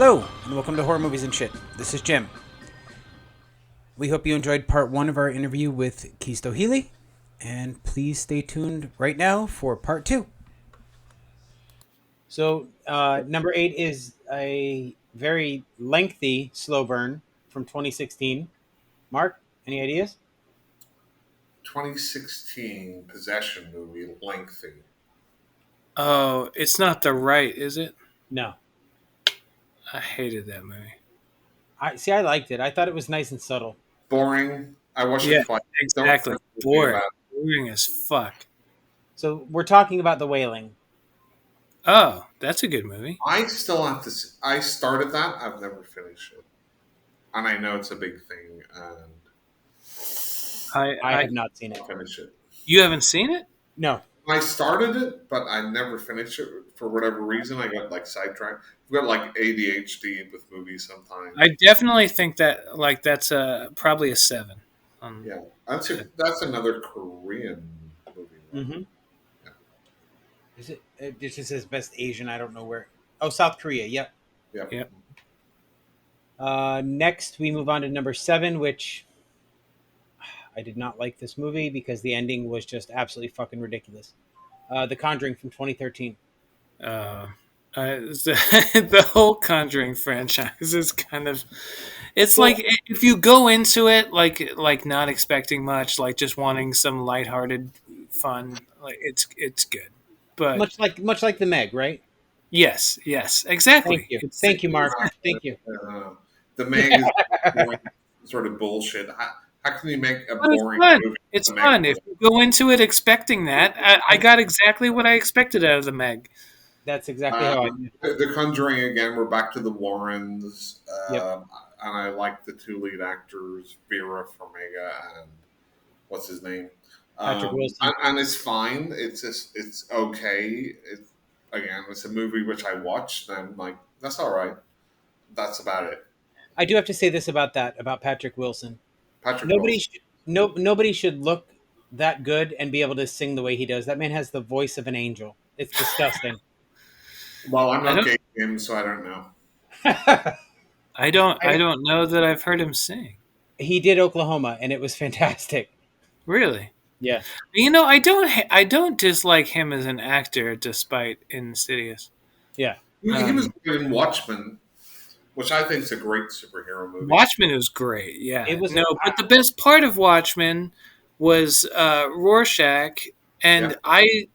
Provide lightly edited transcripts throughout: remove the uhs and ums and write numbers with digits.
Hello, and welcome to Horror Movies and Shit. This is Jim. We hope you enjoyed part one of our interview with Chisto Healy, and please stay tuned right now for part two. So, number 8 is a very lengthy slow burn from 2016. Mark, any ideas? 2016 possession movie, lengthy. Oh, it's not The Right, is it? No. I hated that movie. I liked it. I thought it was nice and subtle. Boring. I watched it Yeah, twice. Don't exactly. talk to me Boring. about Boring as fuck. So, we're talking about The Wailing. Oh, that's a good movie. I still have to. I started that. I've never finished it, and I know it's a big thing. And I have not seen it. I'll finish it. You haven't seen it? No. I started it, but I never finished it for whatever reason. I got like sidetracked. I've got like ADHD with movies sometimes. I definitely think that that's probably a 7. Yeah, that's another Korean movie. Mm-hmm. Is it? It just says Best Asian. I don't know where. Oh, South Korea. Yep. Yep. Next, we move on to number 7, which I did not like this movie because the ending was just absolutely fucking ridiculous. The Conjuring from 2013. The whole Conjuring franchise is kind of. It's like if you go into it like not expecting much, like just wanting some lighthearted fun, like it's good. But Much like the Meg, right? yes, exactly. Thank you, Mark. Thank you. The Meg is boring, sort of bullshit. How can you make a But it's boring fun. movie? It's The Meg fun. If you go into it expecting that, I got exactly what I expected out of the Meg. That's exactly how I did. The Conjuring again. We're back to the Warrens, Yep. and I like the two lead actors, Vera Farmiga and what's his name, Patrick Wilson. and it's fine. It's okay. It's a movie which I watched, and I'm like, that's all right. That's about it. I do have to say this about Patrick Wilson. Patrick Nobody Wilson. should nobody should look that good and be able to sing the way he does. That man has the voice of an angel. It's disgusting. Well, I'm I not don't. gay him, so I don't know. I don't know that I've heard him sing. He did Oklahoma, and it was fantastic. Really. Yeah. I don't dislike him as an actor, despite Insidious. Yeah. He was good in Watchmen, which I think is a great superhero movie. Watchmen was great. Yeah. It was- but the best part of Watchmen was Rorschach, and Yeah. I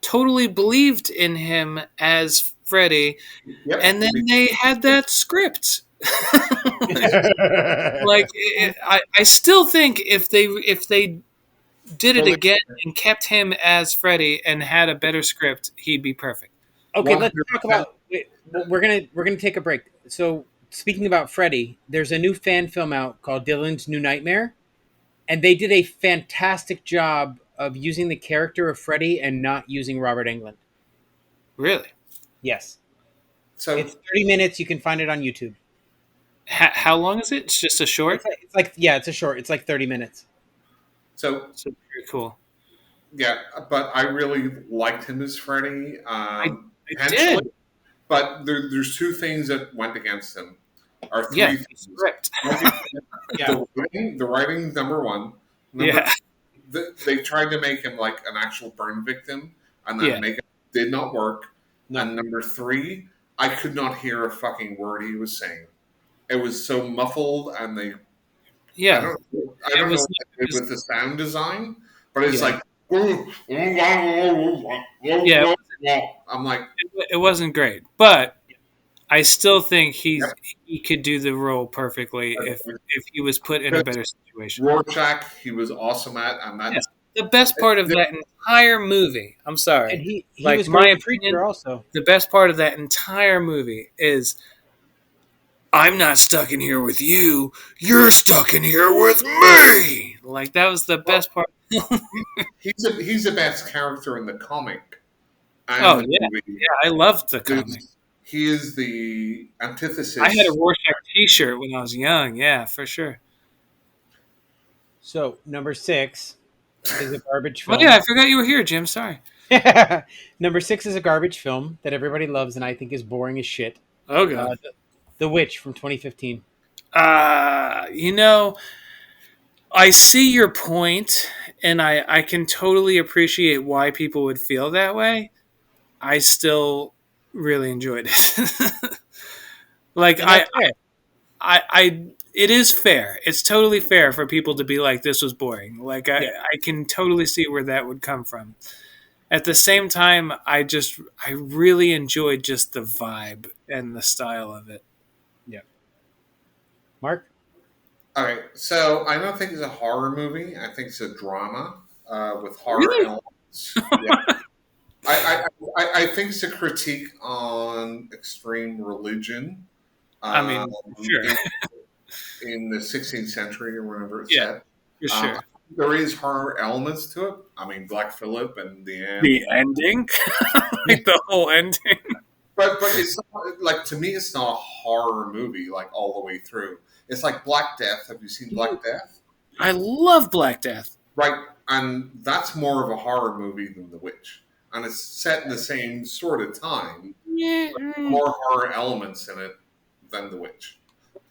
totally believed in him as Freddy. Yep. And then they had that script. I still think if they did it again and kept him as Freddy and had a better script, he'd be perfect. Okay, let's talk about. We're gonna take a break. So speaking about Freddy, there's a new fan film out called Dylan's New Nightmare, and they did a fantastic job of using the character of Freddy and not using Robert Englund. Really? Yes, So it's 30 minutes. You can find it on YouTube. How long is it? It's just a short. It's a short. It's like 30 minutes. so So very cool. yeah, but I really liked him as Freddy. I Potentially, did. but there's two things that went against him. Or three Yeah, things. script. Yeah. The writing, number one. Number Yeah. they tried to make him like an actual burn victim, and that makeup did not work. No. And number three, I could not hear a fucking word he was saying. It was so muffled, and I Yeah. don't know what they did with the sound design, but it's like, Yeah. I'm like, It wasn't great, but I still think he could do the role perfectly if he was put in a better situation. Rorschach, he was awesome at, and that Yes. The best part of that entire movie, I'm sorry, And he like was my my opinion, preacher also. the best part of that entire movie is I'm not stuck in here with you. You're stuck in here with me. Like that was the best part. he's the best character in the comic. And Oh the yeah, movie. yeah. I loved the comic. He is the antithesis. I had a Rorschach T-shirt when I was young. Yeah, for sure. So number 6 is a garbage Oh film. yeah, I forgot you were here, Jim. Sorry. Number 6 is a garbage film that everybody loves and I think is boring as shit. Oh god. The Witch from 2015. You know, I see your point, and I can totally appreciate why people would feel that way. I still really enjoyed it. like And that's fair. I it is fair. It's totally fair for people to be like, this was boring. Like Yeah. I can totally see where that would come from. At the same time, I really enjoyed just the vibe and the style of it. Yeah. Mark? Okay, so I don't think it's a horror movie. I think it's a drama with horror Really? elements. Yeah, I think it's a critique on extreme religion I um, mean, sure. in the 16th century or whenever it's Yeah, set. for sure. There is horror elements to it. I mean, Black Phillip and the The end. ending, like the whole ending. But it's not, like, to me, it's not a horror movie like all the way through. It's like Black Death. Have you seen Black Death? I love Black Death. Right, and that's more of a horror movie than The Witch, and it's set in the same sort of time, Yeah, more horror elements in it than The Witch.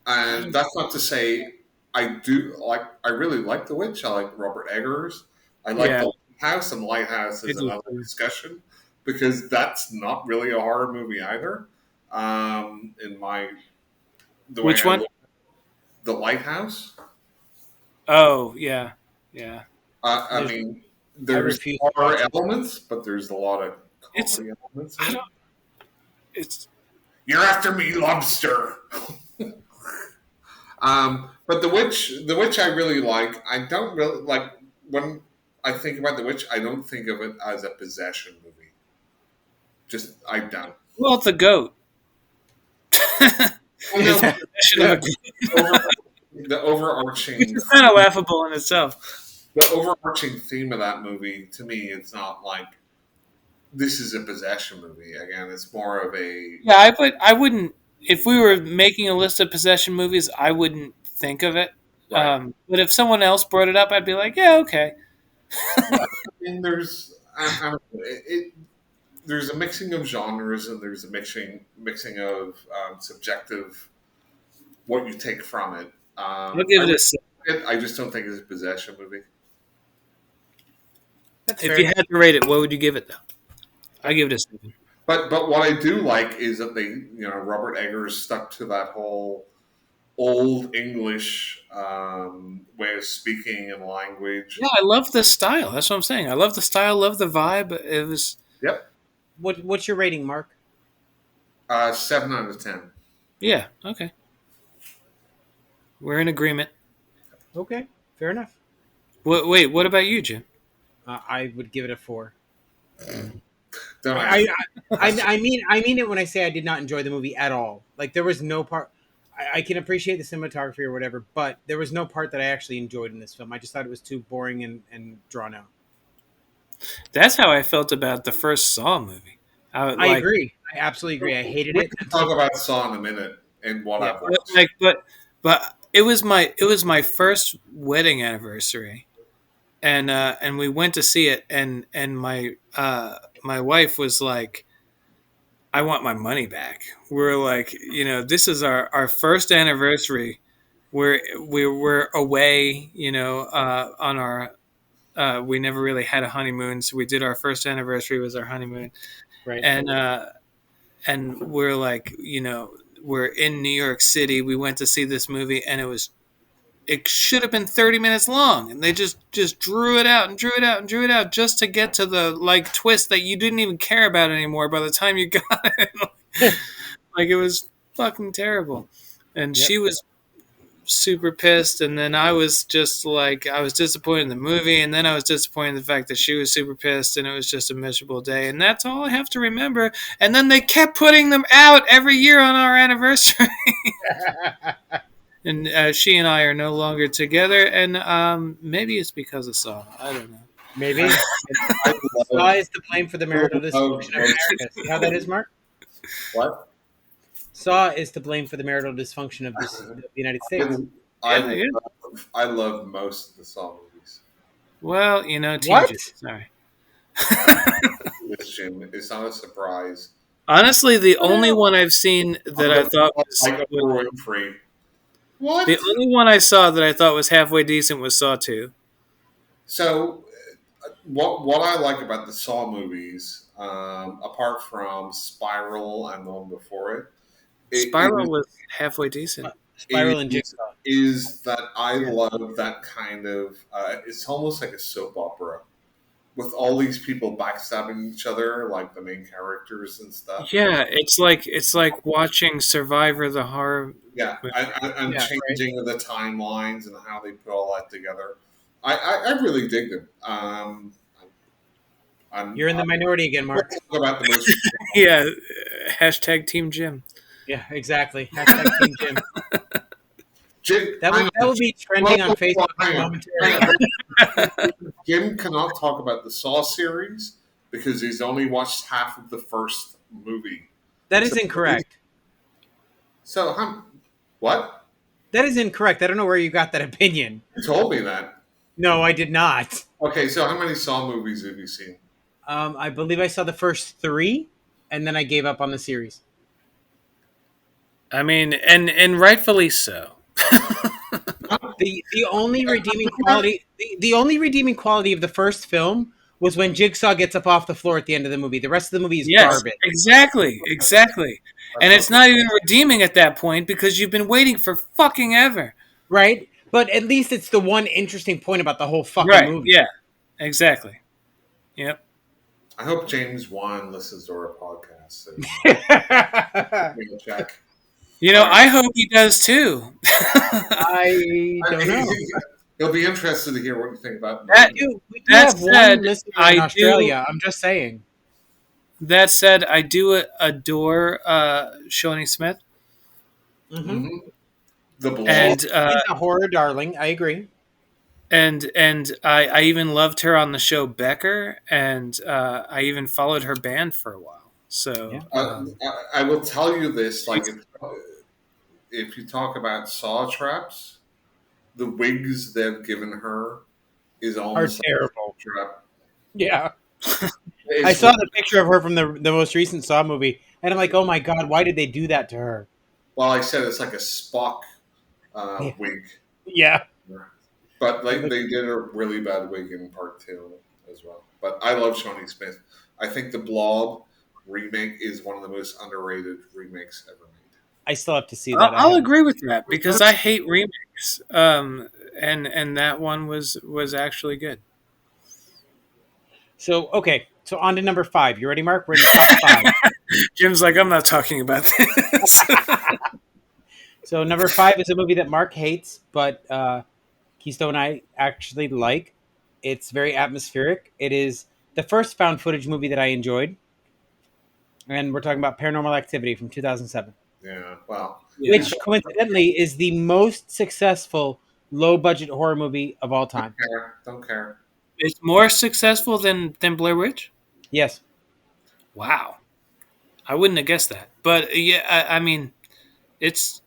And that's not to say I do like. I really like The Witch. I like Robert Eggers. I like yeah. The Lighthouse, and Lighthouse I is do another too. discussion because that's not really a horror movie either. In my the way Which I one? look, The Lighthouse. Oh, yeah, yeah. I There's, mean, I there's refuse to horror watch it. elements, but there's a lot of It's comedy elements I in it. don't. It's You're after me, lobster. But the Witch, I really like. I don't really like when I think about the Witch. I don't think of it as a possession movie. Just I don't. well, it's a goat. I It's know the possession of a over, goat, the which overarching is kind of laughable in itself. the overarching theme of that movie to me, it's not like this is a possession movie. Again, it's more of a Yeah, I wouldn't. If we were making a list of possession movies, I wouldn't think of it. right. But if someone else brought it up, I'd be like, yeah, okay. Yeah, and there's I don't know, there's a mixing of genres and there's a mixing of subjective what you take from it. I'll give I it like a six. it. I just don't think it's a possession movie. That's If you fair. had to rate it, what would you give it though? I give it a 7. But what I do like is that Robert Eggers stuck to that whole old English way of speaking and language. Yeah, I love the style. That's what I'm saying. I love the style, love the vibe. It was Yep, What's your rating, Mark? 7 out of 10. yeah, okay. We're in agreement. Okay, fair enough. Wait, what about you, Jim? I would give it a 4. Don't I, ask. I mean it when I say I did not enjoy the movie at all. Like there was no part. I can appreciate the cinematography or whatever, but there was no part that I actually enjoyed in this film. I just thought it was too boring and drawn out. That's how I felt about the first Saw movie. I would I like, agree. I absolutely agree. I hated We it. can talk about Saw in a minute and what Yeah. I've watched. but it was my first wedding anniversary, and we went to see it, and my wife was like, I want my money back. We're like, this is our first anniversary. We were away, on our. We never really had a honeymoon, so we did our first anniversary was our honeymoon, Right. and we're like, we're in New York City. We went to see this movie, and it should have been 30 minutes long, and they just drew it out and drew it out and drew it out just to get to the like twist that you didn't even care about anymore by the time you got it. Like it was fucking terrible, and Yep. she was super pissed, and then I was just like, I was disappointed in the movie, and then I was disappointed in the fact that she was super pissed, and it was just a miserable day, and that's all I have to remember. And then they kept putting them out every year on our anniversary. And she and I are no longer together, and maybe it's because of Saw. I don't know. Maybe. I Saw love, is to blame for the marital dysfunction of America. See how that is, Mark? what? Saw is to blame for the marital dysfunction of the United States. I, Yeah. I love most of the Saw movies. Well, What? Sorry. With Jim, it's not a surprise. Honestly, the only Well, one I've seen that I'm I gonna thought like was Oprah Winfrey. the What? only one I saw that I thought was halfway decent was Saw 2. So what I like about the Saw movies, apart from Spiral and the one before it, Spiral was halfway decent. Spiral and is Jigsaw. is that I Yeah. love that kind of. It's almost like a soap opera with all these people backstabbing each other, like the main characters and stuff. Yeah, it's like watching Survivor the horror Yeah, movie. and Yeah. Right. changing of the timelines and how they put all that together. I really dig them. You're in I the minority again, will Mark. talk about the most. Yeah, hashtag Team Jim. Yeah, exactly. Hashtag Team Jim. Jim, That hang will that on, will be Whoa, trending on whoa, whoa, Facebook hang on, hang momentarily. on. Jim cannot talk about the Saw series because he's only watched half of the first movie. That So, is incorrect. so what? That is incorrect. I don't know where you got that opinion. You told me that. No, I did not. Okay, so how many Saw movies have you seen? I believe I saw the first three, and then I gave up on the series. I mean, and rightfully so. The only redeeming quality the only redeeming quality of the first film was when Jigsaw gets up off the floor at the end of the movie. The rest of the movie is Yes, garbage, exactly, exactly. And That's it's okay. not even redeeming at that point because you've been waiting for fucking ever. right? But at least it's the one interesting point about the whole fucking Right? movie. Yeah. Exactly. Yep. I hope James Wan listens to our podcast. So I we can check. You know, All right. I hope he does too. don't know. He'll be interested to hear what you think about the That movie. We do that have said, one listener in I do. Australia. I'm just saying. That said, I do adore Shawnee Smith, Hmm. Hmm. The She's Blob. and she's a horror darling. I agree. I even loved her on the show Becker, and I even followed her band for a while. Yeah. So I will tell you this: like, she's if you talk about saw traps, the wigs they've given her is Are almost like terrible. a trap. Yeah. I It's saw the picture of her from the most recent Saw movie, and I'm like, oh my god, why did they do that to her? well, I said it's like a Spock Yeah. wig, Yeah. but It like looks- they did a really bad wig in part two as well. But I love Shawnee Smith. I think the Blob remake is one of the most underrated remakes ever made. I still have to see I'll, that. I I'll haven't. agree with that because I hate remakes. And that one was actually good. So okay, so on to number five. You ready, Mark? We're in the top five. Jim's like, I'm not talking about this. So number five is a movie that Mark hates, but Keystone and I actually like. It's very atmospheric. It is the first found footage movie that I enjoyed, and we're talking about Paranormal Activity from 2007, Yeah, well, Yeah. which coincidentally is the most successful low budget horror movie of all time. don't care. It's more successful than Blair Witch. Yes. Wow, I wouldn't have guessed that. But yeah, I mean, it's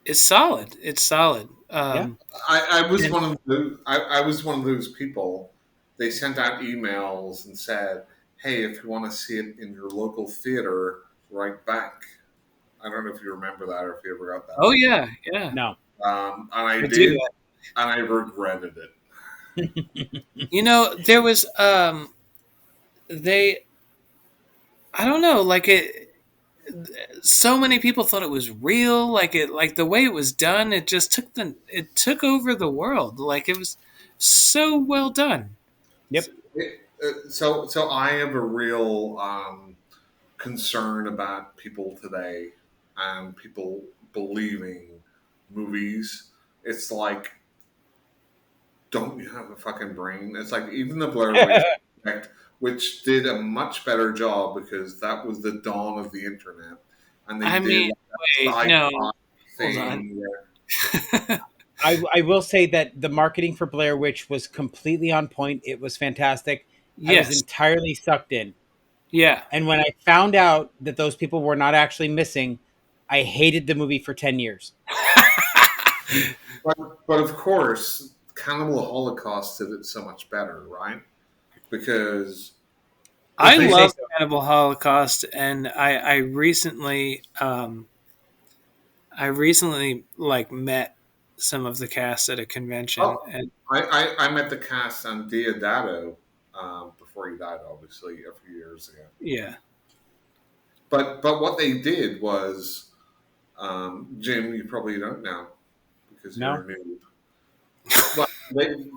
it's solid. It's solid. Yeah. I was And one of those. I was one of those people. They sent out emails and said, "Hey, if you want to see it in your local theater, write back." I don't know if you remember that or if you ever got that. oh yeah, yeah, No. And I I did, do. and I regretted it. You know, there was they. I don't know, like it. So many people thought it was real, like the way it was done. It took over the world. Like it was so well done. Yep. So I have a real concern about people today and people believing movies. It's like, don't you have a fucking brain? It's like even the Blair Witch Project, which did a much better job because that was the dawn of the internet, and they I did mean, wait, like no, sci-fi hold on. thing where I will say that the marketing for Blair Witch was completely on point. It was fantastic. I was Yes, entirely sucked in. yeah. And when I found out that those people were not actually missing, I hated the movie for 10 years. but of course, Cannibal Holocaust did it so much better, right? Because I If you say love so. Cannibal Holocaust, and I recently like met some of the cast at a convention, Oh, and I met the cast on Diodato before he died, obviously, a few years ago. yeah, But what they did was, Jim, you probably don't know because you're No. a noob. Well,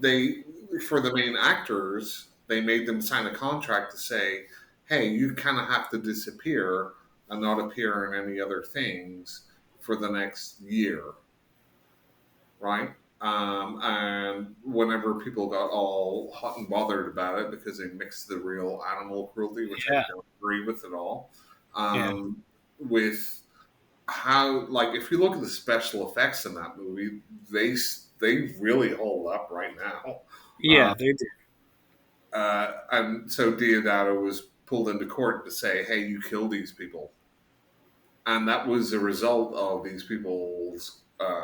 they for the main actors, they made them sign a contract to say, "Hey, you kind of have to disappear and not appear in any other things for the next year." Right? And whenever people got all hot and bothered about it because they mixed the real animal cruelty, which I yeah, don't agree with at all, yeah, with how, like, if you look at the special effects in that movie, they they really hold up right now. yeah. They did. And so Diodato was pulled into court to say, "Hey, you killed these people," and that was a result of these people's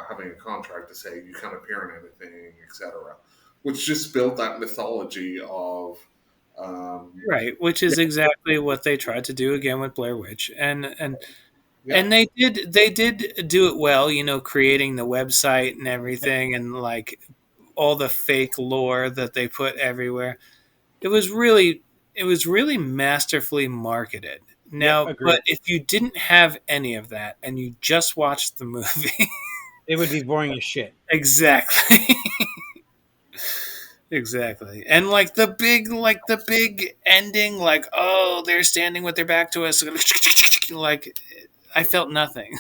having a contract to say you can't appear in anything, etc., which just built that mythology of um, Right, which yeah, is exactly what they tried to do again with Blair Witch, yeah, and they did do it well, you know, creating the website and everything, and like all the fake lore that they put everywhere. It was really it was really masterfully marketed. Yep, Now, but agreed. if you didn't have any of that and you just watched the movie, It would be boring as shit. exactly. Exactly. And like the big ending, like, oh, they're standing with their back to us. Like I felt nothing.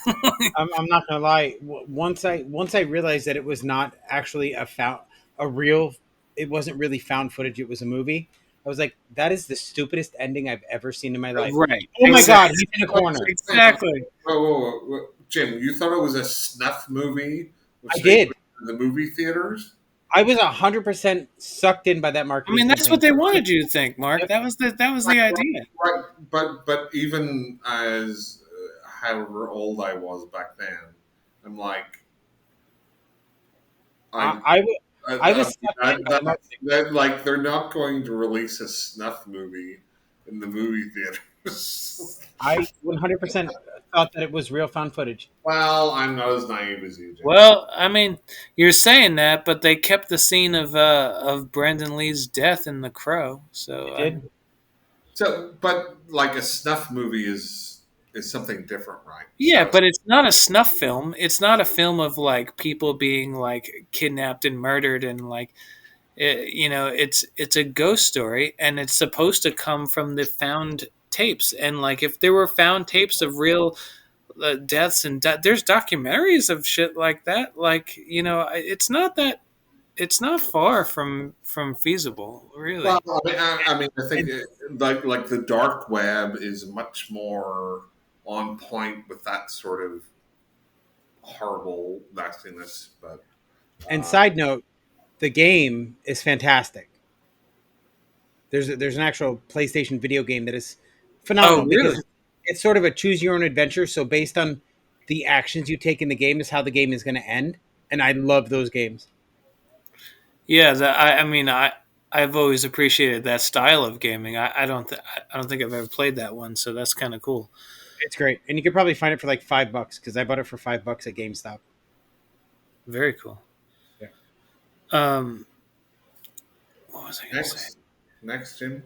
I'm not gonna lie. Once I realized that it was not actually a real, it wasn't really found footage. It was a movie. I was like, that is the stupidest ending I've ever seen in my life. Right. Oh my god, Exactly. he's in a Wait, corner. hang on. Exactly. Whoa. Jim, you thought it was a snuff movie, I which they did. put in the movie theaters? I was 100% sucked in by that I marketing mean, that's what campaign. they wanted you to think, Mark. Yep. That was Right, the idea. right. But even as however old I was back then, I'm like, I, I I, w- I, I I, was sucked in by the that, marketing. like they're not going to release a snuff movie in the movie theaters. I 100% thought that it was real found footage. Well, I'm not as naive as you, Jim. Well, I mean, you're saying that, but they kept the scene of Brandon Lee's death in The Crow. So It I did. mean, So, but like a snuff movie is something different, right? yeah, So, but it's not a snuff film. It's not a film of like people being like kidnapped and murdered and like you know, it's a ghost story, and it's supposed to come from the found tapes. And like, if there were found tapes of real deaths and there's documentaries of shit like that. Like, you know, it's not far from feasible, well, really. I think like the dark web is much more on point with that sort of horrible nastiness. But And uh, side note, the game is fantastic. There's an actual PlayStation video game that is Oh, phenomenal because really? it's sort of a choose your own adventure. So based on the actions you take in the game is how the game is going to end. And I love those games. Yeah. I mean, I've always appreciated that style of gaming. I don't think I've ever played that one, so that's kind of cool. It's great, and you could probably find it for like $5 because I bought it for $5 at GameStop. Very cool. Yeah. Um, what was I gonna say? next, Jim.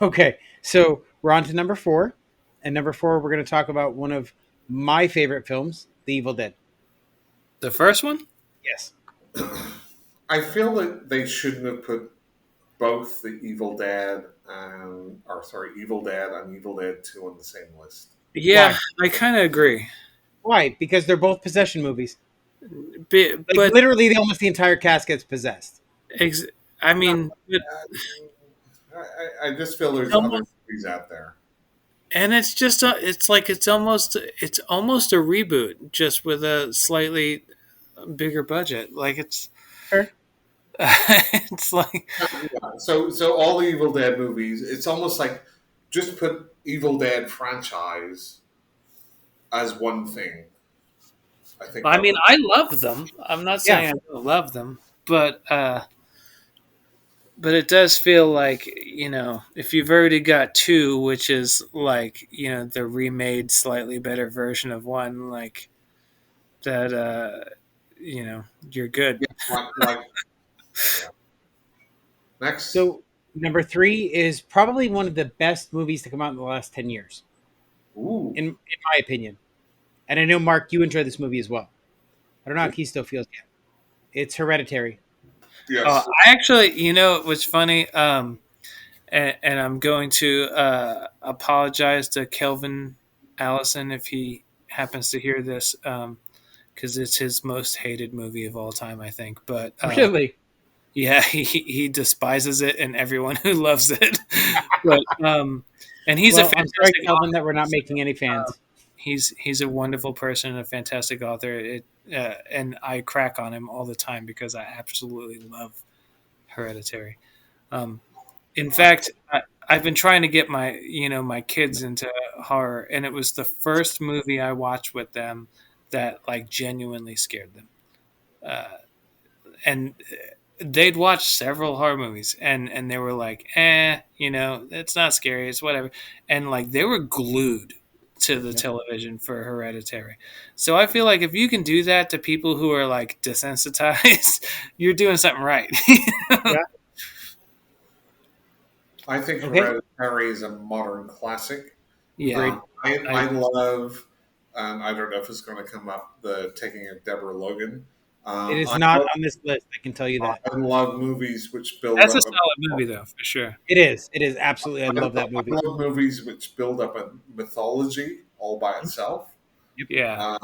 Okay, so we're on to number four, and number four we're going to talk about one of my favorite films, The Evil Dead. The first one? Yes. I feel that they shouldn't have put both the Evil Dad and Evil Dead 2 on the same list. Yeah, Why? I kind of agree. Why? Because they're both possession movies. Like But literally, almost the entire cast gets possessed. ex- I No, mean, but I just feel there's other almost, movies out there. and it's just it's like it's almost a reboot, just with a slightly bigger budget. Like it's Sure. it's like Yeah. So all the Evil Dead movies, it's almost like just put Evil Dead franchise as one thing. I think I that mean, would. I love them. I'm not Yeah. saying I don't love them, but but it does feel like, if you've already got two, which is like, the remade slightly better version of one, like that, you're good. Yeah, like yeah. Next. So number three is probably one of the best movies to come out in the last 10 years, Ooh, in my opinion. And I know Mark, you enjoy this movie as well. I don't know how Kisto feels yet. It's Hereditary. yes. I actually, it was funny, and I'm going to apologize to Kelvin Allison if he happens to hear this, because it's his most hated movie of all time, I think. But Really? yeah, he despises it, and everyone who loves it. But and he's a Well, I'm sorry, fantastic Calvin, that we're author. not making any fans. He's a wonderful person and a fantastic author. And I crack on him all the time because I absolutely love Hereditary. Um, in fact, I've been trying to get my kids into horror, and it was the first movie I watched with them that like genuinely scared them. And they'd watched several horror movies, and they were like, it's not scary, it's whatever. And like they were glued to the Yep. television for Hereditary. So I feel like if you can do that to people who are like desensitized, you're doing something right. Yeah. I think Okay. Hereditary is a modern classic. Yeah. Agreed. I, I love. I don't know if it's going to come up. The Taking of Deborah Logan. It is I not love, on this list. I can tell you that. I love movies which build that's a up. solid movie though, for sure. It is. It is absolutely. I I love that movie. love movies which build up a mythology all by itself. Yep. Yeah.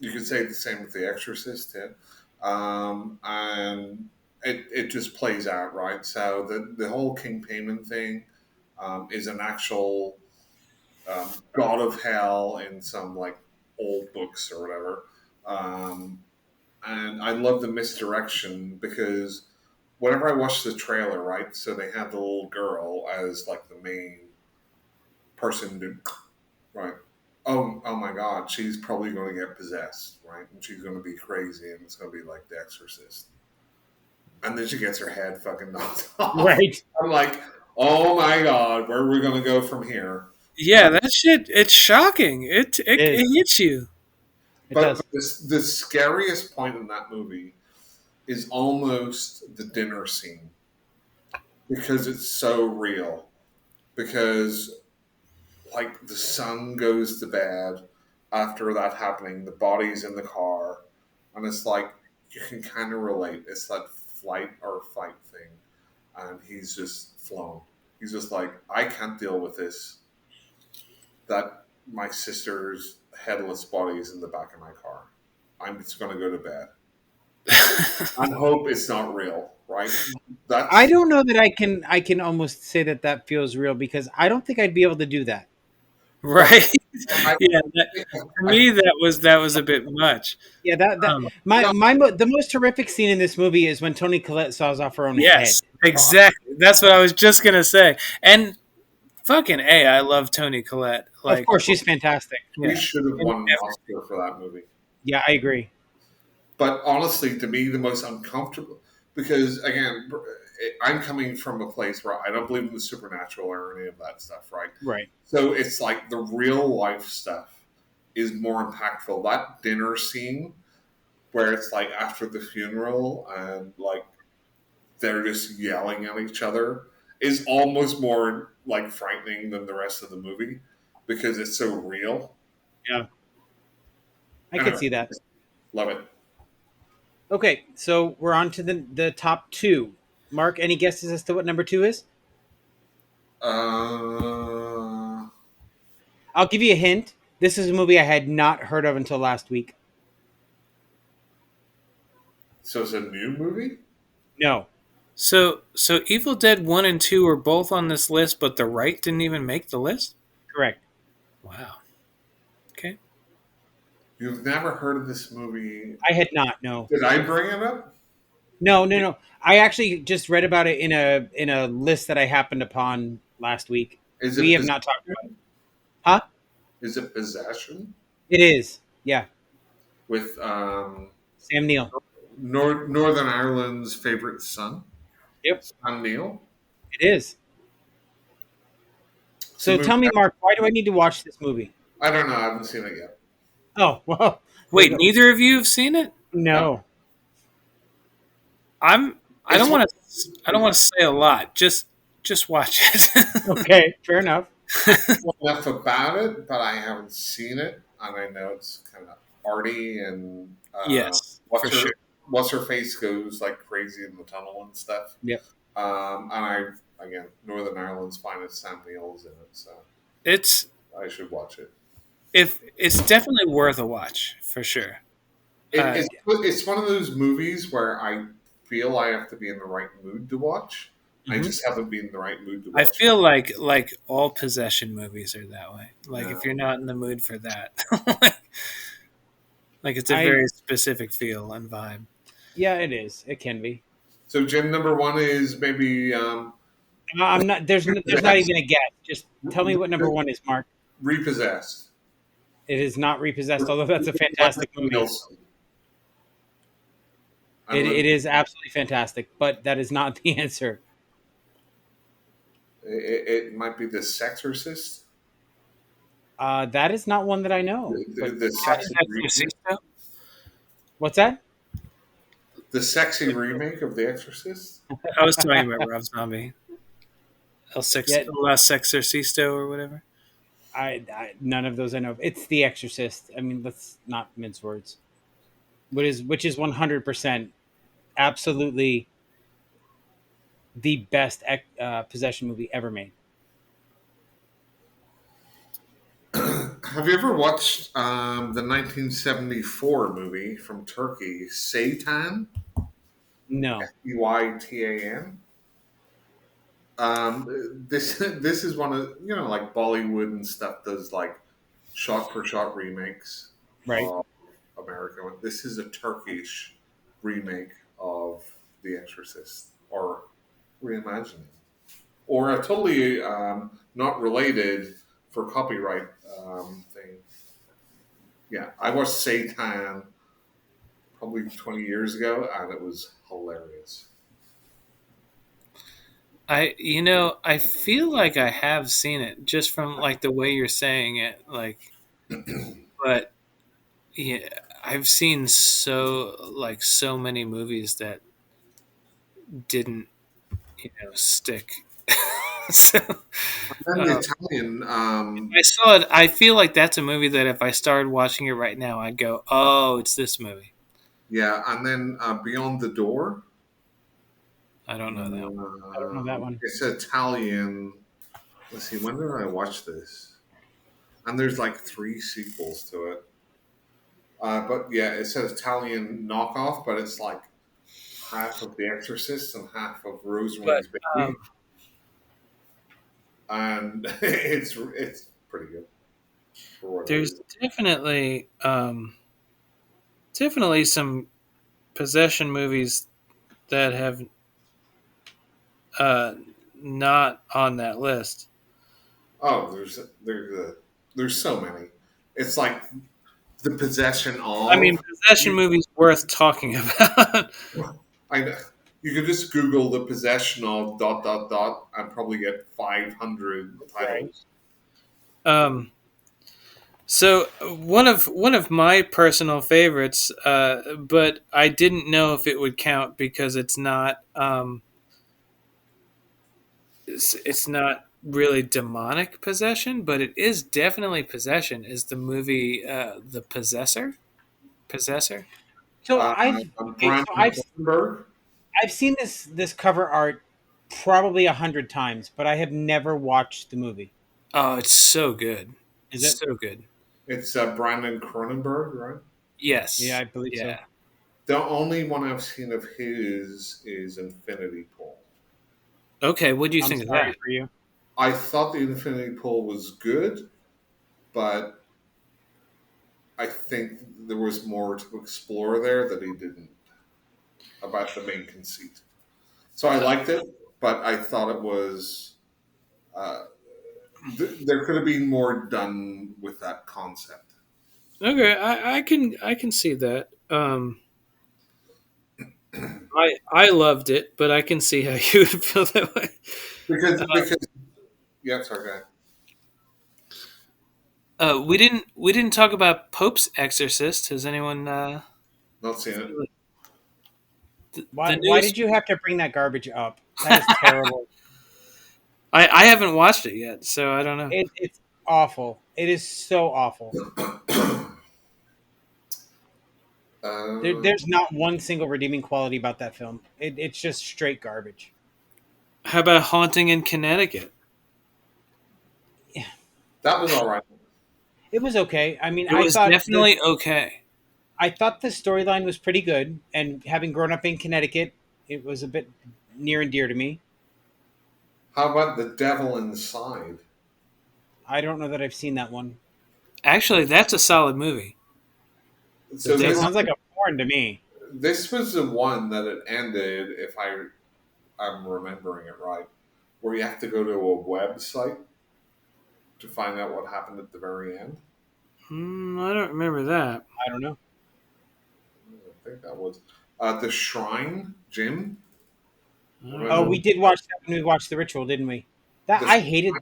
You could say the same with The Exorcist too, and it just plays out right. So the whole King Payment thing is an actual god of hell in some like old books or whatever. Um, and I love the misdirection because whenever I watch the trailer, right, so they have the little girl as like the main person to, right. Oh my God, she's probably going to get possessed, right? And she's going to be crazy, and it's going to be like The Exorcist. And then she gets her head fucking knocked off. Right. I'm like, oh my God, where are we going to go from here? Yeah, that shit, it's shocking. It It is. hits you. It But does. the scariest point in that movie is almost the dinner scene because it's so real. Because like the son goes to bed after that happening, the body's in the car, and it's like you can kind of relate. It's that flight or fight thing, and he's just flown. He's just like, I can't deal with this. That my sister's headless body is in the back of my car. I'm just going to go to bed. I hope it's not real, right? I That's don't know that I can almost say that that feels real because I don't think I'd be able to do that. well. Right? I, Yeah, for I, me that was a bit much. Yeah, that Um, the most horrific scene in this movie is when Tony Collette saws off her own head. yes, exactly. That's what I was just gonna say. And fucking a, I love Tony Collette. Of Like, course, she's fantastic. he yeah, should have in won an Oscar for that movie. Yeah, I agree. But honestly, to me, the most uncomfortable because again, I'm coming from a place where I don't believe in the supernatural or any of that stuff, right? Right. So it's like the real life stuff is more impactful. That dinner scene where it's like after the funeral and like they're just yelling at each other is almost more like frightening than the rest of the movie because it's so real. Yeah, I could Anyway, see that. love it. Okay, so we're on to the top two. Mark, any guesses as to what number two is? Uh, I'll give you a hint. This is a movie I had not heard of until last week. so it's a new movie? No, so Evil Dead 1 and 2 are both on this list, but The Right didn't even make the list. correct. Wow. Okay. You've never heard of this movie? I had not. No, Did I bring it up? no. I actually just read about it in a list that I happened upon last week. Is We it have not talked about it. Huh? is it Possession It is. Yeah, with Sam Neill. Northern Ireland's favorite son? Yep, Sam Neill. it is. It's a So movie. tell me, Mark, why do I need to watch this movie? I don't know. I haven't seen it yet. Oh, well, there you Wait, go. neither of you have seen it? No, No. I'm. I it's don't one want to. I don't want to say a lot. Just watch it. Okay, fair enough. I know enough about it, but I haven't seen it, and I know it's kind of arty and Yes, what's for sure. her what's her face goes like crazy in the tunnel and stuff. Yep. And I again, Northern Ireland's finest Sam Neill's in it, so It's I should watch it. if it's definitely worth a watch for sure. Uh, It's one of those movies where I feel I have to be in the right mood to watch. I Hmm. just haven't been in the right mood to I watch it. feel like all possession movies are that way. Like No. if you're not in the mood for that, like it's a I very specific feel and vibe. Yeah, it is. It can be. So, Jim, number one is maybe I'm not. There's not Repossessed. even a guess. Just tell me what number one is, Mark. Repossessed. It is not Repossessed, although that's a Leslie fantastic movie. Nielsen. And It is absolutely fantastic, but that is not the answer. it might be the Sexorcist, That is not one that I know. But the sexy remake, Exorcista? what's that? the sexy remake of The Exorcist. I was talking about Rob Zombie. Yeah, El Sexorcisto or whatever. none of those I know. It's The Exorcist. I mean, let's not mince words. Which is 100% absolutely the best possession movie ever made. Have you ever watched the 1974 movie from Turkey, Seytan? No, Eytan. This is one of like Bollywood and stuff does like shot for shot remakes right? of American. This is a Turkish remake of The Exorcist or reimagining or a totally not related for copyright thing. Yeah, I watched Satan probably 20 years ago and it was hilarious. I feel like I have seen it just from like the way you're saying it, like, but yeah, I've seen so many movies that didn't stick. so And then the uh, Italian, I saw it. I feel like that's a movie that if I started watching it right now, I'd go, "Oh, it's this movie." yeah, and then Beyond the Door. I don't know that. I don't know that one. It's Italian. Let's see, when did I watch this? And there's like three sequels to it. But yeah, it says Italian knockoff, but it's like half of The Exorcist and half of But Rosemary's um, Baby, and it's pretty good for what it there's is. definitely some possession movies that have uh, not on that list. Oh, there's so many. It's like the possession I mean, of. possession movies worth talking about. I know. You could just Google the possession of dot dot dot and probably get 500 Right. titles. um, so one of my personal favorites, but I didn't know if it would count because it's not really demonic possession, but it is definitely possession. Is the movie The Possessor? Possessor? So Uh, I've okay. So Brandon Cronenberg. I've seen this cover art probably 100 times, but I have never watched the movie. Oh, it's so good. Is It's it? so good. It's Brandon Cronenberg, right? Yeah, Yes. I believe so. Yeah. The only one I've seen of his is Infinity Pool. Okay. What do you I'm think of sorry that? for you. I thought the Infinity Pool was good, but I think there was more to explore there that he didn't about the main conceit. So I liked it, but I thought it was uh, there could have been more done with that concept. Okay, I can see that. I loved it, but I can see how you would feel that way. because yeah, sorry, go ahead. We didn't talk about Pope's Exorcist. Has anyone Not seen it. seen the Why news? did you have to bring that garbage up? That is terrible. I haven't watched it yet, so I don't know. It's awful. It is so awful. Uh, There's not one single redeeming quality about that film. It's just straight garbage. How about Haunting in Connecticut? that was all right. It was okay. I mean, It was definitely okay. I thought the storyline was pretty good, and having grown up in Connecticut, it was a bit near and dear to me. How about The Devil Inside? I don't know that I've seen that one. Actually, that's a solid movie. The So It devil. sounds like a porn to me. this was the one that it ended, if I'm remembering it right, where you have to go to a website to find out what happened at the very end. I don't remember that. I don't know. I think that was The Shrine, Jim. I don't Oh, know. Remember we did watch that when we watched The Ritual, didn't we? That the I hated.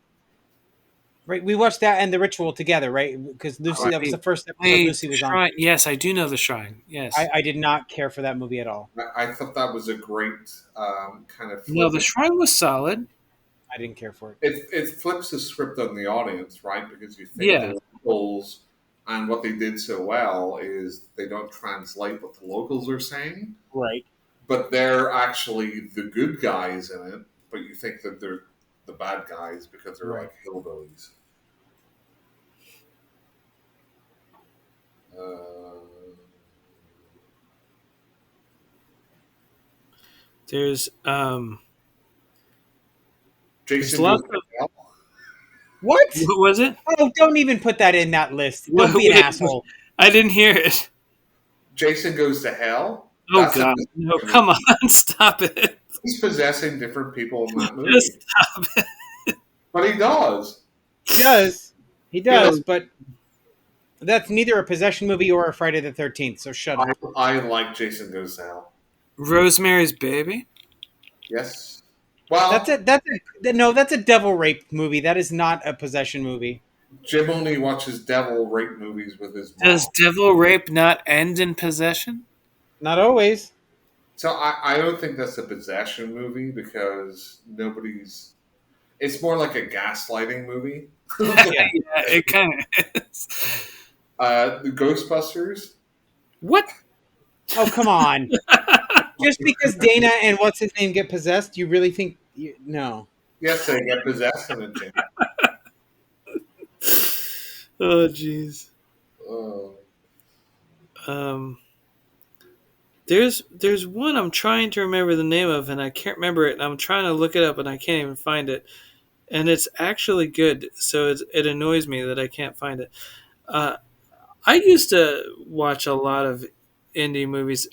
Right, we watched that and The Ritual together, right? Because Lucy, that was Wait, the first episode wait, Lucy the was on. shrine. Yes, I do know the shrine. Yes. I did not care for that movie at all. I thought that was a great kind of No, the flipping. shrine was solid. I didn't care for it. It flips the script on the audience, right? Because you think Yeah. the locals, and what they did so well is they don't translate what the locals are saying, Right. but they're actually the good guys in it. But you think that they're the bad guys because they're Right. like hillbillies. Uh, There's there's Jason lots goes of to hell. What? what was it? Oh, don't even put that in that list. What, Don't be an what- asshole. I didn't hear it. Jason goes to hell. Oh That's a God! No, possession come movie. on, stop it! He's possessing different people in that movie, Just stop it. but he does. He does. He You know, does, but that's neither a possession movie or a Friday the 13th, so shut up. I like Jason Goes to Hell. Rosemary's Baby. Yes. That's Well, a that's a no, that's a devil rape movie. That is not a possession movie. Jim only watches devil rape movies with his mom. Does devil rape not end in possession? Not always. So I don't think that's a possession movie because nobody's. It's more like a gaslighting movie. Yeah. Yeah, it kind of is. The Ghostbusters. What? Oh, come on. Just because Dana and what's his name get possessed, you really think no. Yes, they get possessed in it, Jim. Oh, jeez. Uh, Um, there's one I'm trying to remember the name of, and I can't remember it. And I'm trying to look it up, and I can't even find it. And it's actually good, so it annoys me that I can't find it. Uh, I used to watch a lot of indie movies.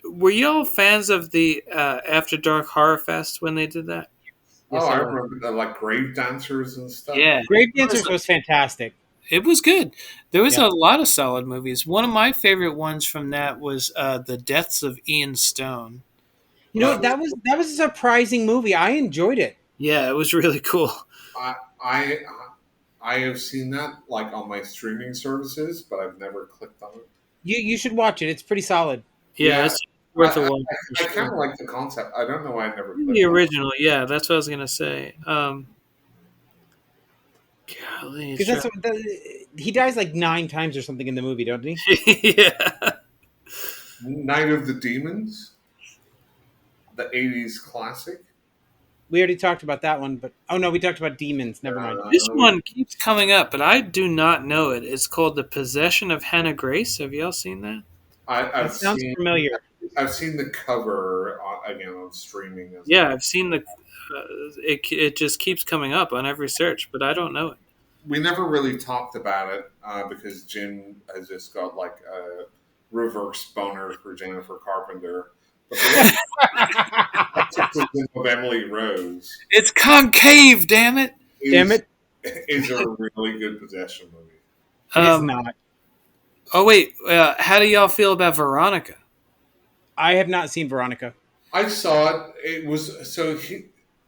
Were y'all fans of the After Dark Horror Fest when they did that? Yes, oh, I I was. remember the like grave dancers and stuff. Yeah, Grave it was, Dancers was fantastic. it was good. There was Yeah. a lot of solid movies. One of my favorite ones from that was The Deaths of Ian Stone. You know, Uh, that was a surprising movie. I enjoyed it. Yeah, it was really cool. I I I have seen that like on my streaming services, but I've never clicked on it. You should watch it. It's pretty solid. Yeah, Yeah, it's worth a I, watch I for kind of sure. like the concept. I don't know why I never The clicked on it. original, yeah, that's what I was gonna say. Golly, Because he dies like 9 times or something in the movie, don't he? yeah. Night of the Demons, the '80s classic. We already talked about that one, but oh no, we talked about demons. Never mind. This one keeps coming up, but I do not know it. It's called The Possession of Hannah Grace. Have y'all seen that? That sounds familiar. I've seen the cover again on streaming. As Yeah, well. I've seen the. It just keeps coming up on every search, but I don't know it. We never really talked about it because Jim has just got like a reverse boner for Jennifer Carpenter. But the Exorcism of Emily Rose It's concave, damn it! is, Damn it, is a really good possession movie. it is Um, not. oh wait, how do y'all feel about Veronica? I have not seen Veronica. I saw it. It was so.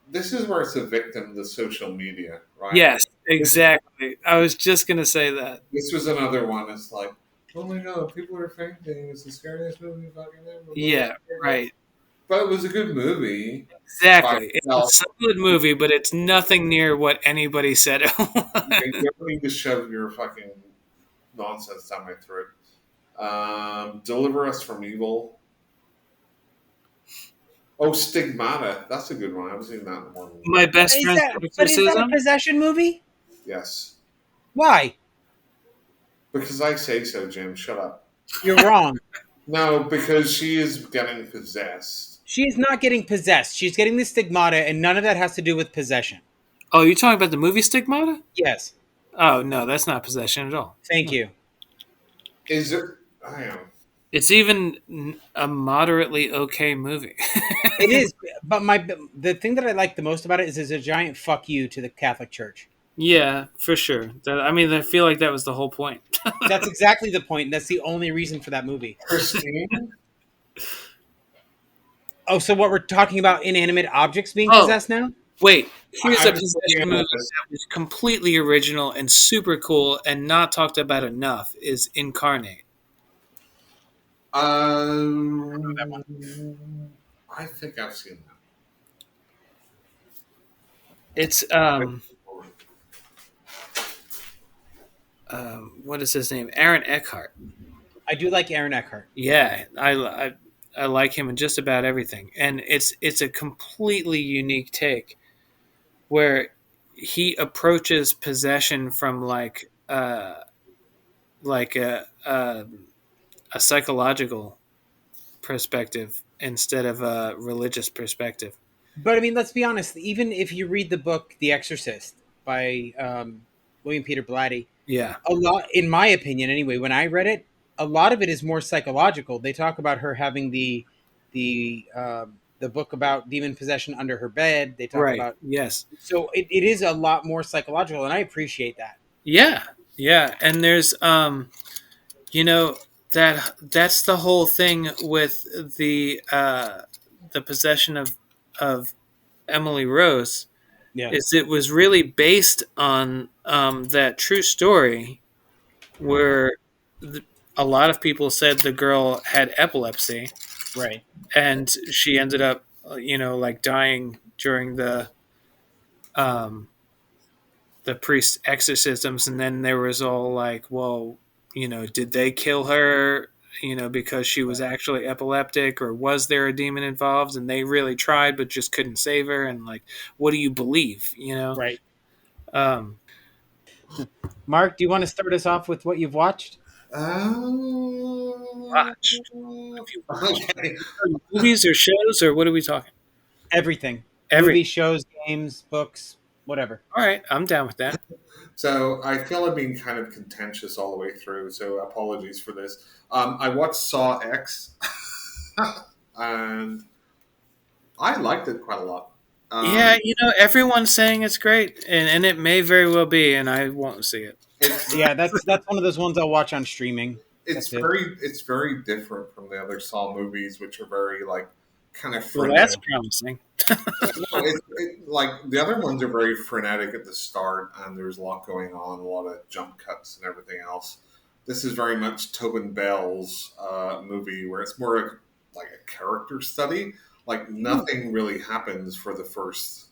This is where it's a victim to social media, right? Yes, This exactly. I was just gonna say that. this was another one. It's like, oh my god, people are fainting. It's the scariest movie fucking ever. Yeah, right. But it was a good movie by Exactly. It's a itself. solid movie, but it's nothing near what anybody said it You was. don't need to shove your fucking nonsense down my throat. Deliver Us from Evil. Oh, Stigmata. That's a good one. I haven't seen that in more than My best Is friend's that? But is that a exorcism. possession movie? yes. Why? Because I say so, Jim. Shut up. You're wrong. No, because she is getting possessed. She is not getting possessed. She's getting the stigmata, and none of that has to do with possession. Oh, you're talking about the movie Stigmata? Yes. Oh no, that's not possession at all. Thank you. Is it? I am. It's even a moderately okay movie. It is, but the thing that I like the most about it is a giant fuck you to the Catholic Church. Yeah, for sure. I mean, I feel like that was the whole point. That's exactly the point. That's the only reason for that movie. Christine? Oh, so what we're talking about inanimate objects being Oh, possessed now? wait. Here's I'm a just looking possession at movie this. that was completely original and super cool and not talked about enough is Incarnate. Um, I think I've seen It's that. what is his name? Aaron Eckhart. I do like Aaron Eckhart. Yeah, I like him in just about everything, and it's a completely unique take where he approaches possession from like a psychological perspective instead of a religious perspective. But I mean, let's be honest. Even if you read the book *The Exorcist* by William Peter Blatty, Yeah, a lot, in my opinion, anyway, when I read it, a lot of it is more psychological. They talk about her having the book about demon possession under her bed. They talk right. about Yes. so it is a lot more psychological, and I appreciate that. Yeah, yeah, and there's you know that's the whole thing with the possession of Emily Rose Yeah. is it was really based on that true story where the, a lot of people said the girl had epilepsy Right. and she ended up like dying during um, the priest exorcisms, and then there was all like, well, did they kill her? Because she was Right. actually epileptic, or was there a demon involved? And they really tried, but just couldn't save her. And like, what do you believe? Right. Um, Mark, do you want to start us off with what you've watched? watched. What have you watched? Okay. Movies or shows, or what are we talking? Everything. Every. Movies, shows, games, books, whatever. All right, I'm down with that. So I feel I've been kind of contentious all the way through, so apologies for this. I watched Saw X, and I liked it quite a lot. Yeah, everyone's saying it's great, and it may very well be, and I won't see it. it's Yeah, that's one of those ones I'll watch on streaming. it's That's it. very different from the other Saw movies, which are very like kind of Well, frenetic. that's promising. No, like the other ones are very frenetic at the start, and there's a lot going on, a lot of jump cuts and everything else. This is very much Tobin Bell's movie, where it's more like a character study. Like nothing really happens for the first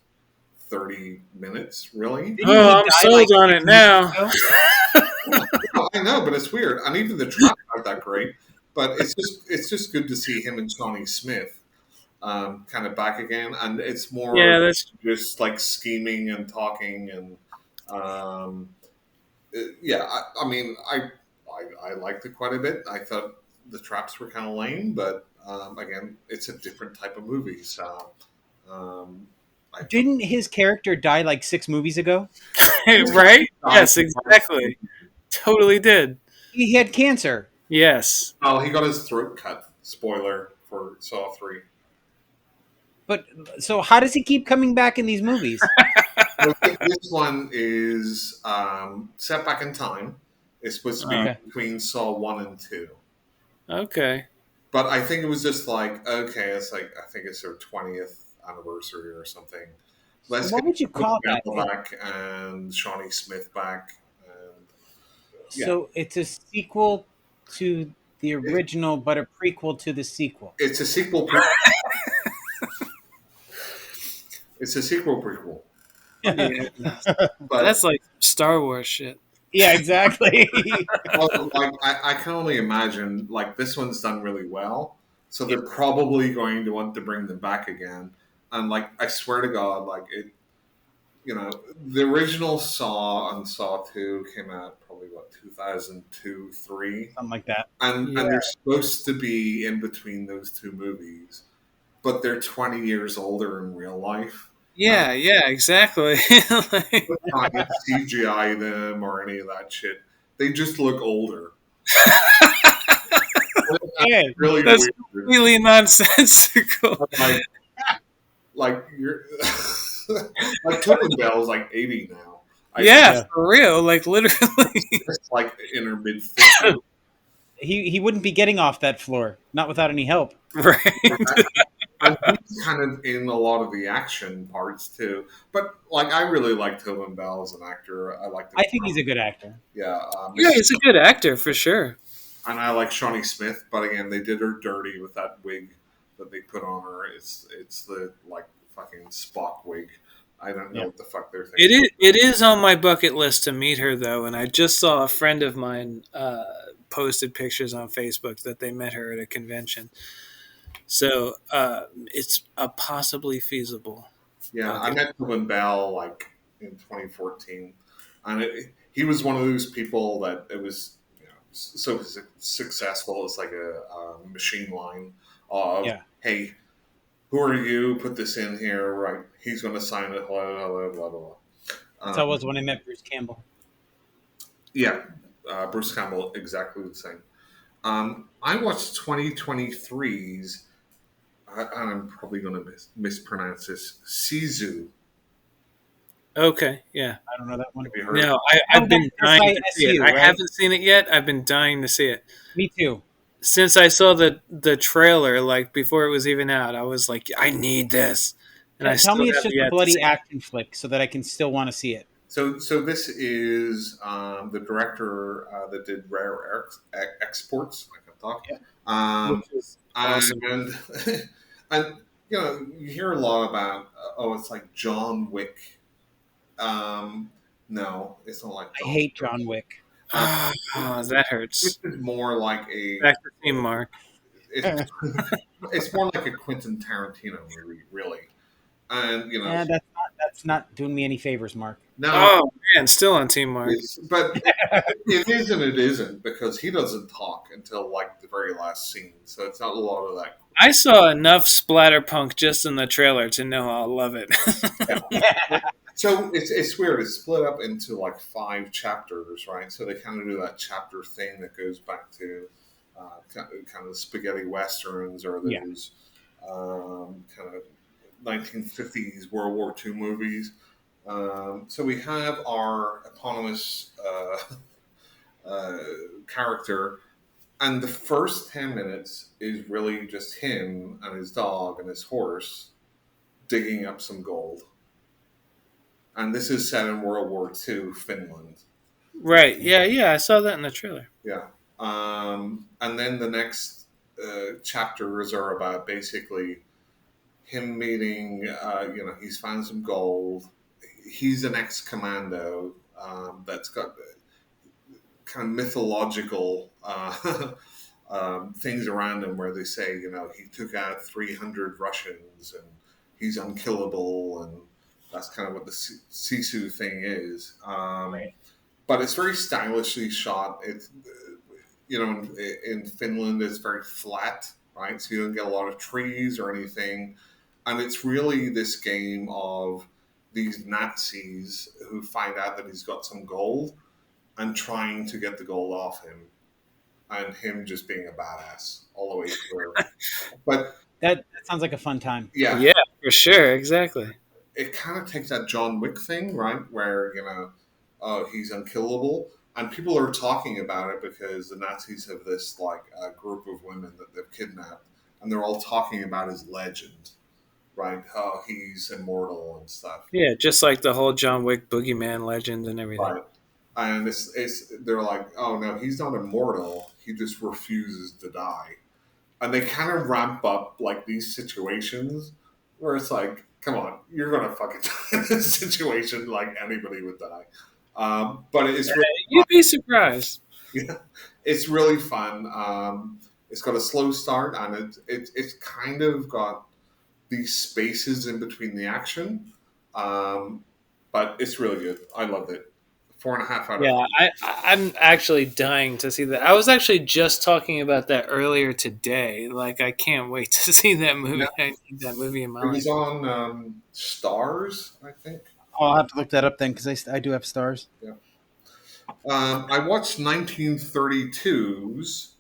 30 minutes, really. Didn't he Oh, I'm die like sold on 6 it movies now. ago? No, I know, but it's weird. And even the traps aren't that great. But it's just good to see him and Johnny Smith kind of back again, and it's more Yeah, that's just like scheming and talking and um, yeah. I mean, I liked it quite a bit. I thought the traps were kind of lame, but again, it's a different type of movie, so um, I thought Didn't his character die like 6 movies ago? right. Yes, exactly. Totally did. He had cancer. Yes. Oh, he got his throat cut. Spoiler for Saw 3. But so how does he keep coming back in these movies? Well, this one is set back in time. It's supposed to be Okay. between Saw 1 and 2. Okay. But I think it was just like, okay, it's like I think it's their 20th anniversary or something. So Let's what get would you call that? Campbell back and Shawnee Smith back, and yeah, So it's a sequel to the it, original, but a prequel to the sequel. it's a sequel. It's a sequel prequel, Yeah, but that's like Star Wars shit. Yeah, exactly. well, like I can only imagine like this one's done really well, so they're probably going to want to bring them back again. And like I swear to God, like it, the original Saw and Saw Two came out probably what 2002, three, Something like that. and Yeah, they're supposed to be in between those two movies, but they're 20 years older in real life. And yeah, exactly. Like, trying to CGI them or any of that shit. They just look older. Okay. Really that's weird. really nonsensical. Like, like you're like Tobin Bell's like 80 now. I think Yeah, Yeah. for real. Like literally. it's like in her mid 50s. He wouldn't be getting off that floor, not without any help. Right. And he's kind of in a lot of the action parts too. But like, I really like Tobin Bell as an actor. I like the I think he's a good actor. yeah, Yeah, he's a good actor for sure. and I like Shawnee Smith. But again, they did her dirty with that wig that they put on her. It's the like fucking Spock wig. I don't know Yeah. what the fuck they're It thinking. is on my bucket list to meet her though, and I just saw a friend of mine posted pictures on Facebook that they met her at a convention. So it's a possibly feasible Yeah, I bucket. met Tobin Bell like in 2014, and he was one of those people that it was so successful. It's like a machine line of Yeah. hey, who are you? Put this in here, right? He's going to sign it. Blah blah blah blah blah. That's how it Um, was when I met Bruce Campbell. yeah, Bruce Campbell, exactly the same. I watched 2023's, and I'm probably going to mispronounce this. Sizu. Okay, yeah. I don't know that one. Have you heard? No, Oh, I've been dying to see it. SISU, I right? haven't seen it yet. I've been dying to see it. Me too. Since I saw the trailer, like before it was even out, I was like, I need this, and I Tell still me it's have just a yet to bloody see it. action flick so that I can still want to see it. So this is the director that did Rare Exports. I can talk. Yeah. Um, Which is awesome. and and you hear a lot about it's like John Wick. No, it's not like I John. hate John Wick. Um, Ah, that hurts. this is more like a Back to theme, Mark. it's, it's more like a Quentin Tarantino movie, really. And Yeah, that's not doing me any favors, Mark. now Oh man, still on Team Mark. but it is and it isn't because he doesn't talk until like the very last scene, so it's not a lot of that. I saw enough splatterpunk just in the trailer to know I'll love it. So it's weird. It's split up into like 5 chapters, right? So they kind of do that chapter thing that goes back to kind of spaghetti westerns or Yeah. those kind of 1950s World War II movies. So we have our eponymous uh, character, and the first 10 minutes is really just him and his dog and his horse digging up some gold. And this is set in World War II Finland. Right? Yeah. I saw that in the trailer. Yeah. And then the next chapters are about basically him meeting, he's found some gold. He's an ex commando that's got kind of mythological things around him where they say, he took out 300 Russians and he's unkillable. And that's kind of what the Sisu thing is. Right. But it's very stylishly shot. It's, in Finland, it's very flat, right? So you don't get a lot of trees or anything. And it's really this game of these Nazis who find out that he's got some gold and trying to get the gold off him, and him just being a badass all the way through. But That sounds like a fun time. yeah, Yeah, for sure. Exactly. it kind of takes that John Wick thing, right? Where oh, he's unkillable, and people are talking about it because the Nazis have this like group of women that they've kidnapped, and they're all talking about his legend, right? How he's immortal and stuff, Yeah, just like the whole John Wick boogeyman legend and everything. right? And it's they're like, oh no, he's not immortal. He just refuses to die, and they kind of ramp up like these situations where it's like, come on, you're gonna fucking die in this situation like anybody would die. But it's really You'd be surprised. yeah, it's really fun. It's got a slow start, and it's kind of got these spaces in between the action. Um, but it's really good. I loved it. 4.5 out of Yeah, I'm actually dying to see that. I was actually just talking about that earlier today. Like, I can't wait to see that movie. yeah. I need that movie in my It life. was on Stars, I think. I'll have to look that up then because I do have stars. Yeah. I watched 1932's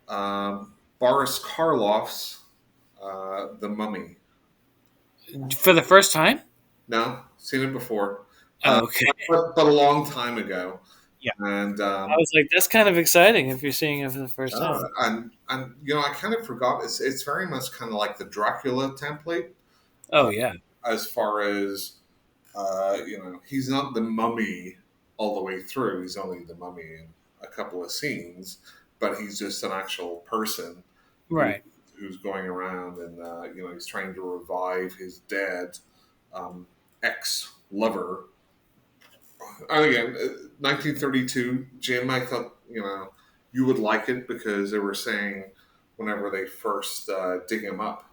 Boris Karloff's The Mummy. For the first time? No, seen it before, uh, Oh, okay. but a long time ago. Yeah. And I was like, that's kind of exciting if you're seeing it for the first time. and I kind of forgot. It's very much kind of like the Dracula template, Oh, uh, yeah. as far as he's not the mummy all the way through. He's only the mummy in a couple of scenes, but he's just an actual person who Right. who's going around and he's trying to revive his dead ex lover. And again, 1932, Jim. I thought you would like it because they were saying whenever they first dig him up,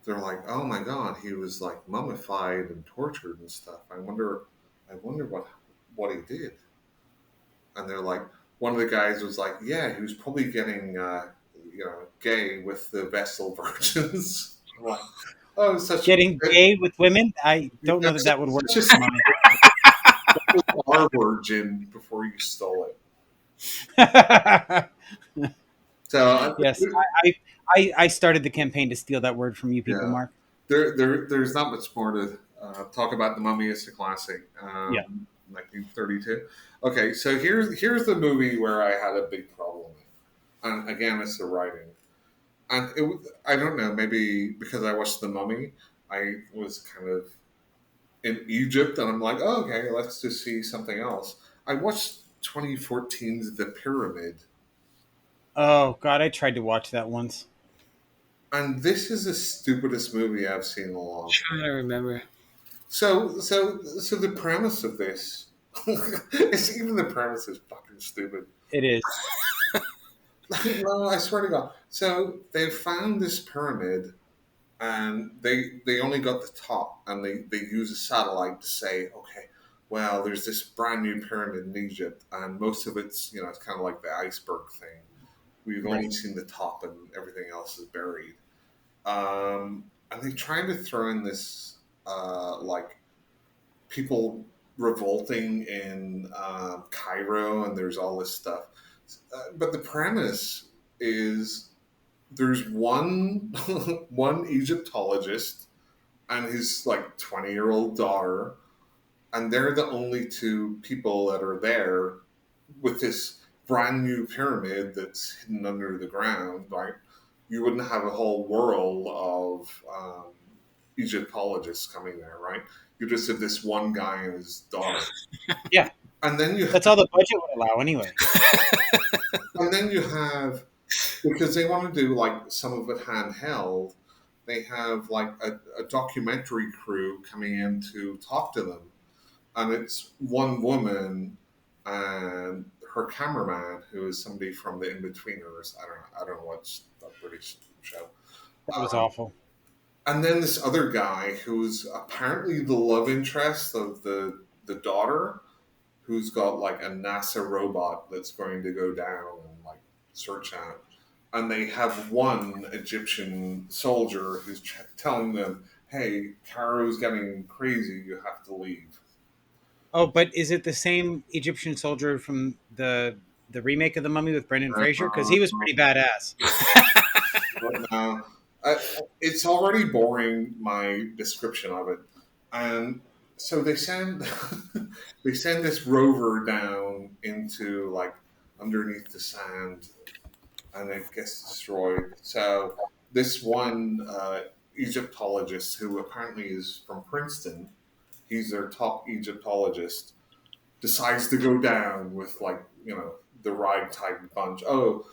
they're like, "Oh my God, he was like mummified and tortured and stuff." I wonder what he did. And they're like, one of the guys was like, "Yeah, he was probably getting gay with the Vestal virgins." I'm like, oh, Getting gay with women, I don't know that that's that would work such for Mummy. a R word, Jim, before you stole it. So Yes, I started the campaign to steal that word from you people, yeah, Mark. there's not much more to talk about. The Mummy is a classic, Yeah. 1932. Okay, so here's the movie where I had a big problem with, and again, it's the writing, and I don't know, maybe because I watched The Mummy, I was kind of in Egypt, and I'm like, oh, okay, let's just see something else. I watched 2014's The Pyramid, Oh God, I tried to watch that once. and this is the stupidest movie I've seen in a long time. Trying to remember. So the premise of this, it's even the premise is fucking stupid. It is. No, I swear to God. So they found this pyramid, and they only got the top, and they use a satellite to say, okay, well, there's this brand new pyramid in Egypt, and most of it's kind of like the iceberg thing. We've only Right. seen the top, and everything else is buried. And they tried to throw in this like people revolting in Cairo, and there's all this stuff. But the premise is there's one one Egyptologist and his like 20-year-old daughter, and they're the only two people that are there with this brand new pyramid that's hidden under the ground. Right, you wouldn't have a whole world of Egyptologists coming there, right? You just have this one guy and his daughter, Yeah, and then you that's all the budget would allow anyway. have because they want to do like some of it handheld. They have like a documentary crew coming in to talk to them, and it's one woman and her cameraman who is somebody from the In-Betweeners. I don't know what's a British show. That was Um, awful. and then this other guy who's apparently the love interest of the daughter, who's got like a NASA robot that's going to go down and like search out. And they have one Egyptian soldier who's telling them, "Hey, Cairo's getting crazy. You have to leave." Oh, but is it the same Egyptian soldier from the remake of the Mummy with Brendan Fraser? Because he was Uh, pretty badass. but it's already boring, my description of it, and so they send they send this rover down into like underneath the sand, and it gets destroyed. So this one Egyptologist, who apparently is from Princeton, he's their top Egyptologist, decides to go down with like the ragtag bunch. Oh,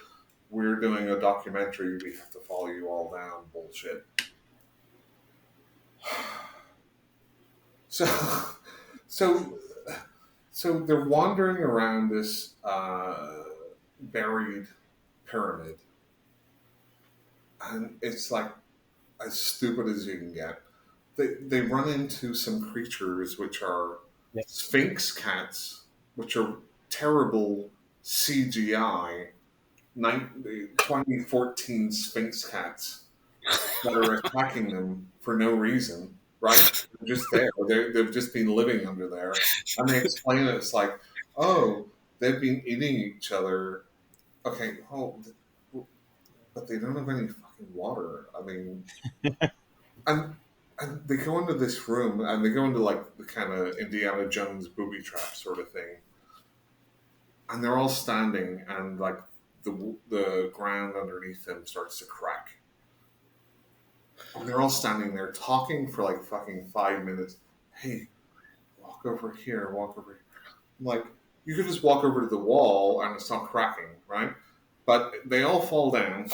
we're doing a documentary. We have to follow you all down. Bullshit. So, so, so they're wandering around this buried pyramid, and it's like as stupid as you can get. They run into some creatures which are Yeah. sphinx cats, which are terrible CGI 2014 sphinx cats that are attacking them for no reason, right? They're just there. They've just been living under there. And they explain it. It's like, oh, they've been eating each other. Okay, oh, but they don't have any fucking water. I mean, and and they go into this room and they go into like the kind of Indiana Jones booby trap sort of thing, and they're all standing and like the ground underneath them starts to crack. And they're all standing there talking for like fucking 5 minutes. Hey, walk over here, walk over here. I'm like, you could just walk over to the wall and it's not cracking, right? But they all fall down.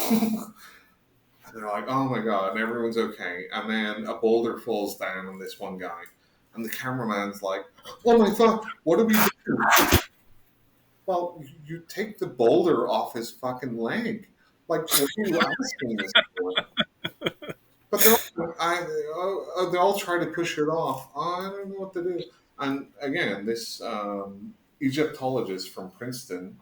And they're like, oh my god, and everyone's okay. And then a boulder falls down on this one guy. And the cameraman's like, oh my god, what do we do? Well, you take the boulder off his fucking leg. Like, what are you asking this for? But they all try to push it off. Oh, I don't know what to do. And again, this Egyptologist from Princeton,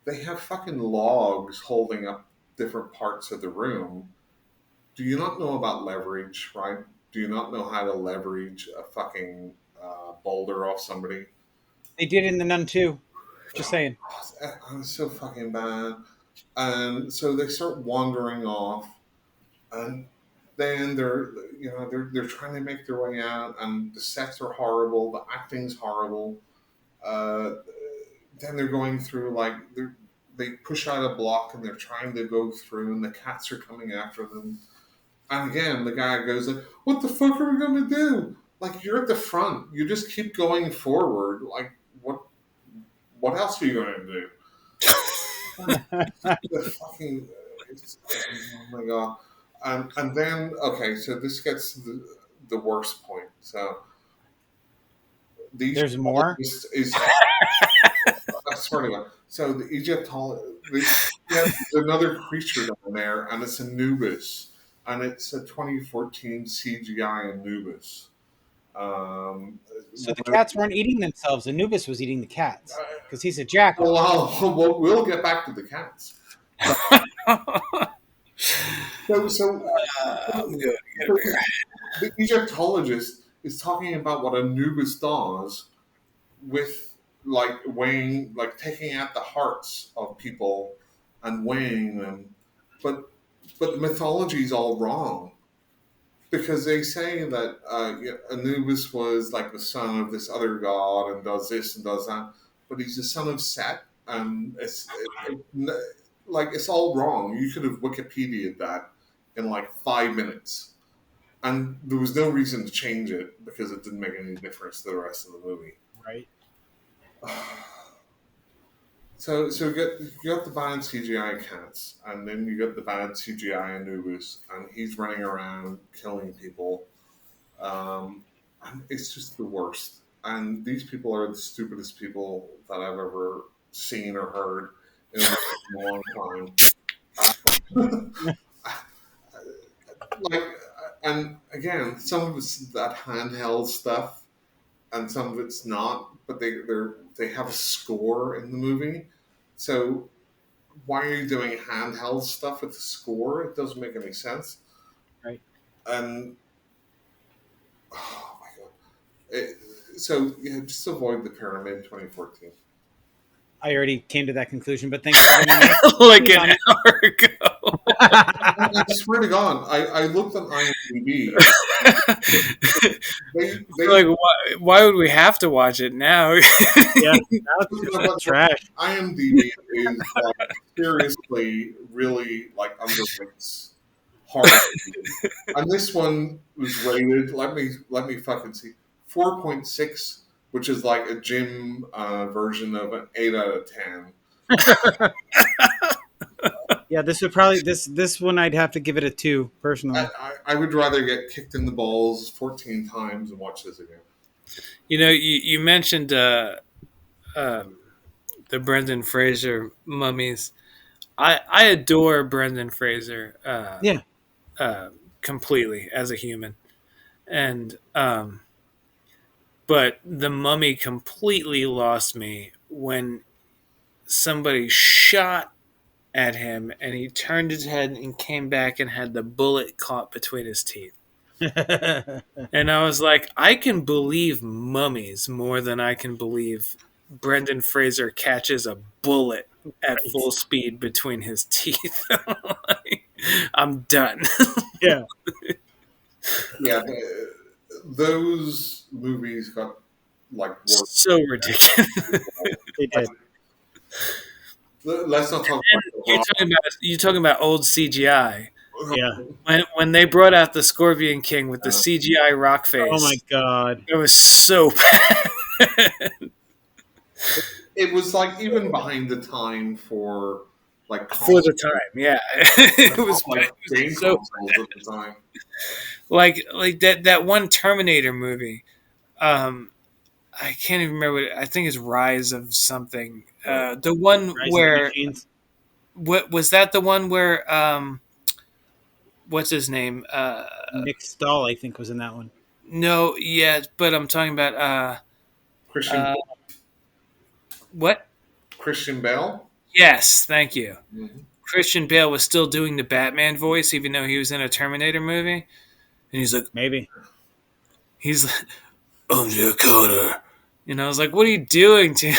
they have fucking logs holding up different parts of the room. Do you not know about leverage, right? Do you not know how to leverage a fucking boulder off somebody? They did in the Nun too. Just saying. It's so fucking bad. And so they start wandering off, and then they're trying to make their way out, and the sets are horrible, the acting's horrible. Uh, then they're going through like they push out a block and they're trying to go through, and the cats are coming after them. And again, the guy goes like, "What the fuck are we gonna do? Like you're at the front, you just keep going forward. Like what else are you gonna do?" The fucking oh my god. And then okay, so this gets to the worst point. So these There's more. is I swear to God. So the there's another creature down there, and it's Anubis, and it's a 2014 CGI Anubis. Um, So the cats weren't eating themselves. Anubis was eating the cats because he's a jackal. we'll get back to the cats. So the Egyptologist is talking about what Anubis does with like weighing, like taking out the hearts of people and weighing them, but the mythology is all wrong because they say that Anubis was like the son of this other god and does this and does that, but he's the son of Set, and like it's all wrong. You could have Wikipedia'd that in like 5 minutes. And there was no reason to change it because it didn't make any difference to the rest of the movie. Right. So you got the bad CGI cats, and then you got the bad CGI Anubis, and he's running around killing people. And it's just the worst. And these people are the stupidest people that I've ever seen or heard in a long time. Like, and again, some of it's that handheld stuff, and some of it's not. But they have a score in the movie, so why are you doing handheld stuff with the score? It doesn't make any sense. Right. And oh my god, so yeah, just avoid the pyramid 2014. I already came to that conclusion, but thanks for like an hour ago. I swear to God, I looked on IMDb. They Like, why would we have to watch it now? Yeah, now it's just trash. IMDb is like seriously really like underrates horror movies. And this one was rated. Let me fucking see 4.6, which is like a gym version of an 8 out of 10. Yeah, this would probably this one I'd have to give it a 2 personally. I would rather get kicked in the balls 14 times and watch this again. You mentioned the Brendan Fraser mummies. I adore Brendan Fraser Yeah. completely as a human, and but the Mummy completely lost me when somebody shot at him and he turned his head and came back and had the bullet caught between his teeth. And I was like, I can believe mummies more than I can believe Brendan Fraser catches a bullet at full speed between his teeth. Like, I'm done. Yeah. Yeah, those movies got like worse. So ridiculous. They did. Let's not talk You're talking about old CGI. Yeah. When they brought out the Scorpion King with the CGI rock Oh my face, god. it was so bad. It was like even behind the time for like For the time, yeah. It was like game so consoles at the time. like that one Terminator movie. I can't even remember. I think it's Rise of something. The one Rise of the where Machines. what was that? The one where what's his name? Nick Stahl, I think, was in that one. No, yeah, but I'm talking about Christian uh, what? Christian Bale. Yes, thank you. Mhm. Christian Bale was still doing the Batman voice, even though he was in a Terminator movie, and Maybe. he's like, "I'm Jack Connor," and I was like, "What are you doing, to?"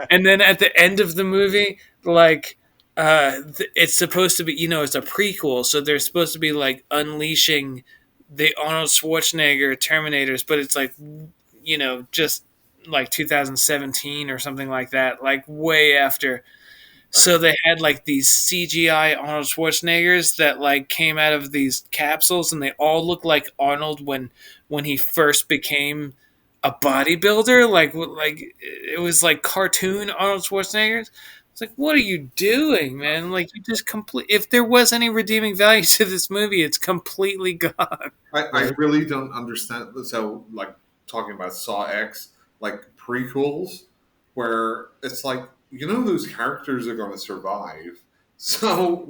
And then at the end of the movie, like, it's supposed to be, it's a prequel, so they're supposed to be like unleashing the Arnold Schwarzenegger Terminators, but it's like, just like 2017 or something like that, like way after. So they had like these CGI Arnold Schwarzeneggers that like came out of these capsules, and they all looked like Arnold when he first became a bodybuilder. Like it was like cartoon Arnold Schwarzeneggers. It's like, what are you doing, man? Like, you just complete. If there was any redeeming value to this movie, it's completely gone. I really don't understand. So, like talking about Saw X, like prequels, where it's like those characters are going to survive. So,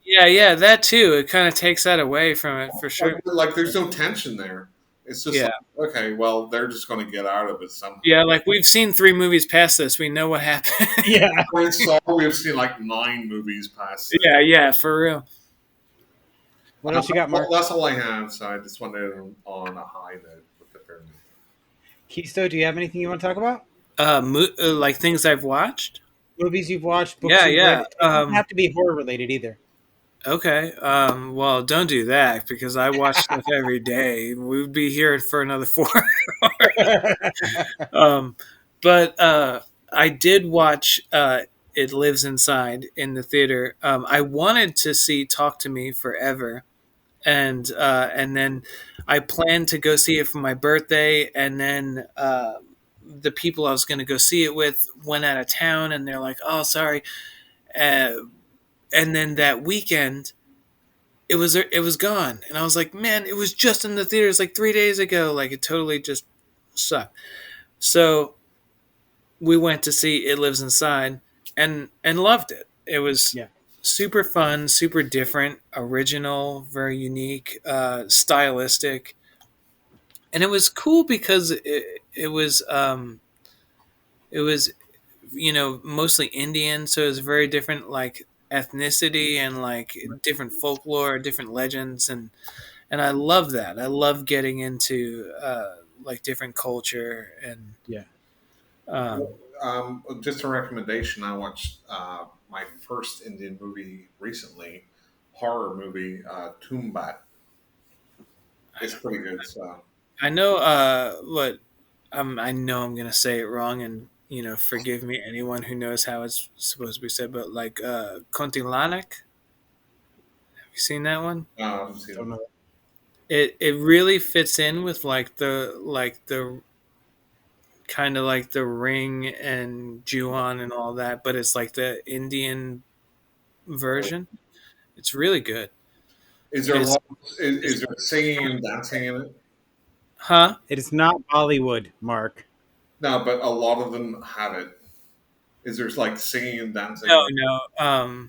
Yeah, that too. It kind of takes that away from it for sure. there's no tension there. It's just Yeah, like, okay, well, they're just going to get out of it somehow. yeah. Like, we've seen 3 movies past this. We know what happened. Yeah. In Saw, we've seen like 9 movies past it. Yeah, for real. What else you got, Mark? Well, that's all I have. So I just wanted to end on a high note with the pyramid. Kisto, do you have anything you want to talk about? Like things I've watched. Movies you've watched, books Yeah, you've yeah. read. It doesn't have to be horror related either. Okay. Well, don't do that because I watch stuff every day. We would be here for another 4 hours. Um, but I did watch It Lives Inside in the theater. I wanted to see Talk to Me Forever, and then I planned to go see it for my birthday, and then the people I was going to go see it with went out of town, and they're like, "Oh, sorry." Uh, and then that weekend, it was gone, and I was like, "Man, it was just in the theaters like 3 days ago. Like, it totally just sucked." So we went to see It Lives Inside, and loved it. It was Yeah. super fun, super different, original, very unique, stylistic, and it was cool because it was mostly Indian, so it was very different, like ethnicity and like different folklore, different legends, and I love that. I love getting into like different culture and Yeah. um, Just a recommendation. I watched my first Indian movie recently, horror movie, Toombat. I It's don't. pretty good. So I know. What? I know I'm gonna say it wrong, and forgive me, anyone who knows how it's supposed to be said. But like, Contilanek. Have you seen that one? I haven't seen Don't it. know. It really fits in with like the kind of like the Ring and Ju-on and all that, but it's like the Indian version. It's really good. Is there a It's lot? Is it's there singing and dancing in it? huh? It is not Bollywood, Mark. No, but a lot of them have it. Is there like singing and No, dancing? no.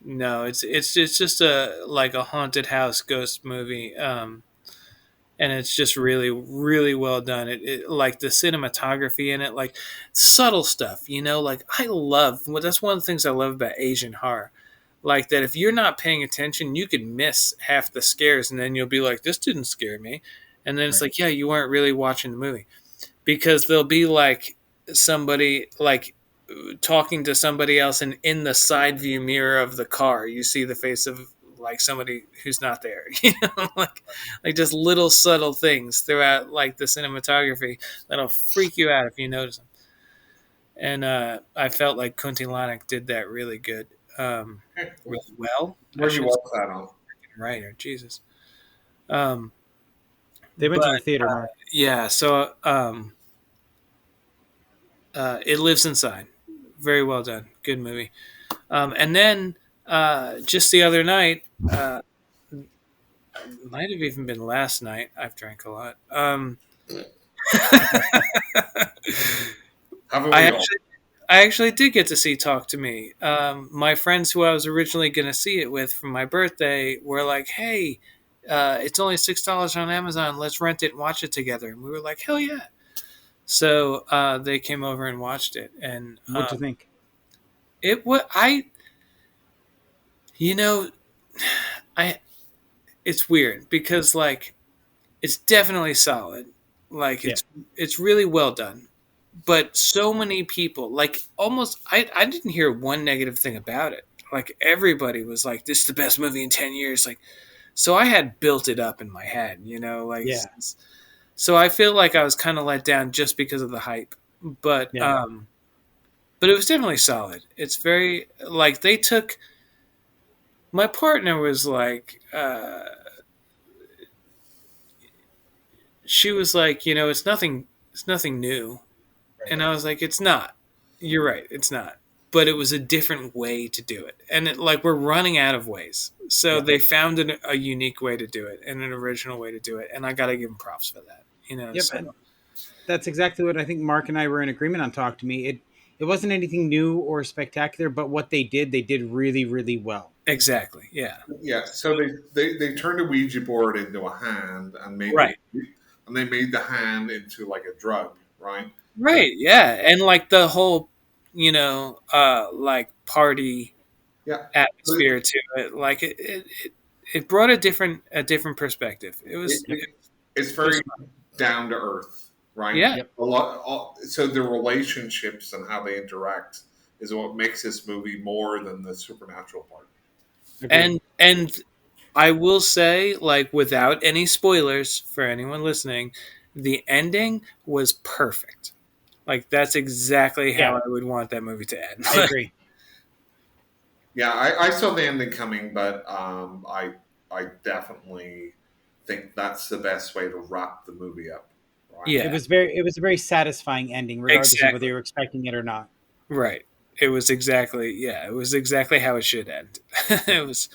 No, it's just a like a haunted house ghost movie. And it's just really really well done. It like the cinematography in it, like subtle stuff. Like I love. Well, that's one of the things I love about Asian horror. Like that, if you're not paying attention, you could miss half the scares, and then you'll be like, "This didn't scare me," and then it's Right. like, "Yeah, you weren't really watching the movie," because there'll be like somebody like talking to somebody else, and in the side view mirror of the car you see the face of like somebody who's not there. Like just little subtle things throughout like the cinematography that'll freak you out if you notice them. And I felt like Kuntilanik did that really good, Okay, cool. really well, I Where do you should say. watch that on? Writer, Jesus. um They went to the but theater, Mark. yeah, so It Lives Inside, very well done, good movie. And then just the other night, might have even been last night. I've drank a lot. Haven't I we all? actually, I actually did get to see Talk to Me. My friends who I was originally going to see it with for my birthday were like, "Hey, it's only $6 on Amazon. Let's rent it and watch it together." And we were like, "Hell yeah!" So they came over and watched it, and What'd you think? it what you know, I it's weird because like it's definitely solid. Like Yeah. it's really well done. But so many people, like almost I didn't hear one negative thing about it. Like everybody was like, "This is the best movie in 10 years." Like so I had built it up in my head, like Yeah. so I feel like I was kind of let down just because of the hype. But Yeah. but it was definitely solid. It's very like they took my partner was like she was like, it's nothing new. Right. And I was like, it's not. You're right, it's not. But it was a different way to do it. And like we're running out of ways. So Yeah. they found a unique way to do it and an original way to do it. And I got to give them props for that. Yep. So And that's exactly what I think Mark and I were in agreement on. Talk to Me. It wasn't anything new or spectacular, but what they did really, really well. exactly. Yeah. Yeah. So, So they turned a Ouija board into a hand and right. they made the hand into like a drug, right? And Right. Yeah. And like the whole, like party yeah, atmosphere to it. Like it brought a different perspective. It it, was, it, it's it was very down to earth, right? yeah. Yep. So the relationships and how they interact is what makes this movie more than the supernatural part. Agreed. And I will say, like, without any spoilers for anyone listening, the ending was perfect. Like, that's exactly Yeah. how I would want that movie to end. I agree. Yeah, I saw the ending coming, but I definitely think that's the best way to wrap the movie up, right? It Yeah, was very. It was a very satisfying ending, regardless of whether exactly. you were expecting it or not. Right. It was exactly how it should end. It was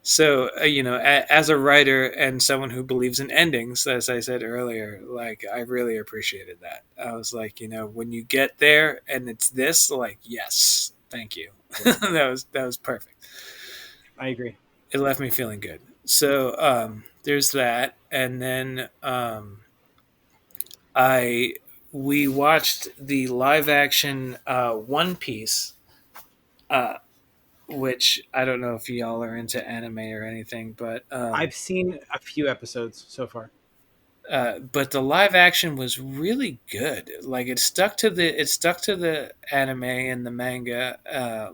so, as a writer and someone who believes in endings, as I said earlier, like I really appreciated that. I was like, when you get there and it's this, like, yes, thank you. Yeah, that was perfect. I agree. It left me feeling good. So there's that, and then I we watched the live action One Piece, uh, which I don't know if y'all are into anime or anything, but I've seen a few episodes so far. but the live action was really good. Like it stuck to the anime and the manga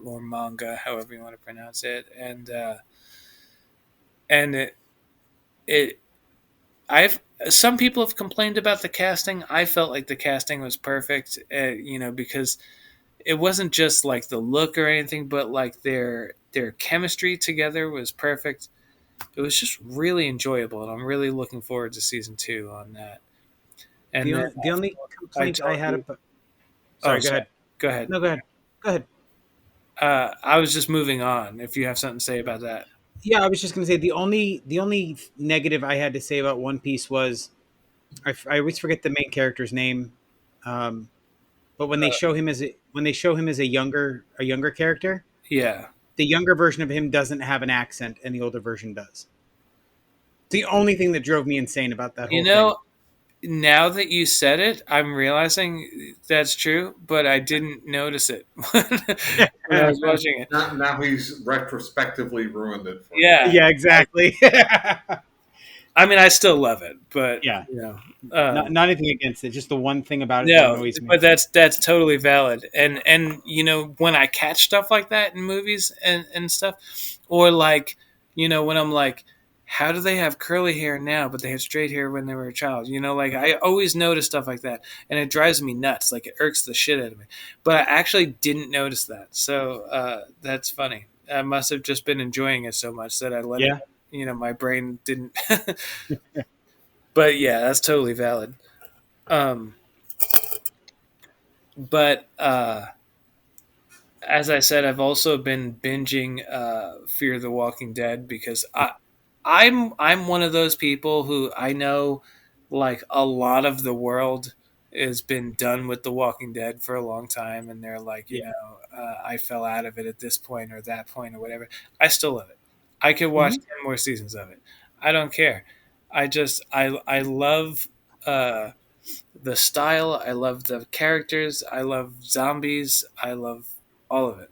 or manga, however you want to pronounce it, and and it I've some people have complained about the casting. I felt like the casting was perfect, because it wasn't just like the look or anything, but like their chemistry together was perfect. It was just really enjoyable, and I'm really looking forward to season 2 on that. And then The only I complaint I told had you, about. oh, Sorry, go sorry, ahead. go ahead. No, go ahead. Go ahead. I was just moving on. If you have something to say about that, Yeah, I was just gonna say the only negative I had to say about One Piece was I always forget the main character's name, um, but when they show him as a younger character, yeah. the younger version of him doesn't have an accent, and the older version does. The only thing that drove me insane about that You whole thing. know, now that you said it, I'm realizing that's true, but I didn't notice it when I was watching it. Now he's retrospectively ruined it for me. Yeah, Yeah, exactly. I mean, I still love it, but Yeah, um, not anything against it. Just the one thing about it that no, annoys me. but that's totally valid. And when I catch stuff like that in movies and stuff, or like when I'm like, how do they have curly hair now, but they had straight hair when they were a child? Like I always notice stuff like that, and it drives me nuts. Like it irks the shit out of me. But I actually didn't notice that, so that's funny. I must have just been enjoying it so much that I let it. Yeah. My brain didn't. But yeah, that's totally valid. Um, but as I said, I've also been binging Fear the Walking Dead because I'm one of those people who I know like a lot of the world has been done with The Walking Dead for a long time, and they're like, Yeah. I fell out of it at this point or that point or whatever. I still love it. I could watch Hmm. 10 more seasons of it. I don't care. I love. The style. I love the characters. I love zombies. I love all of it.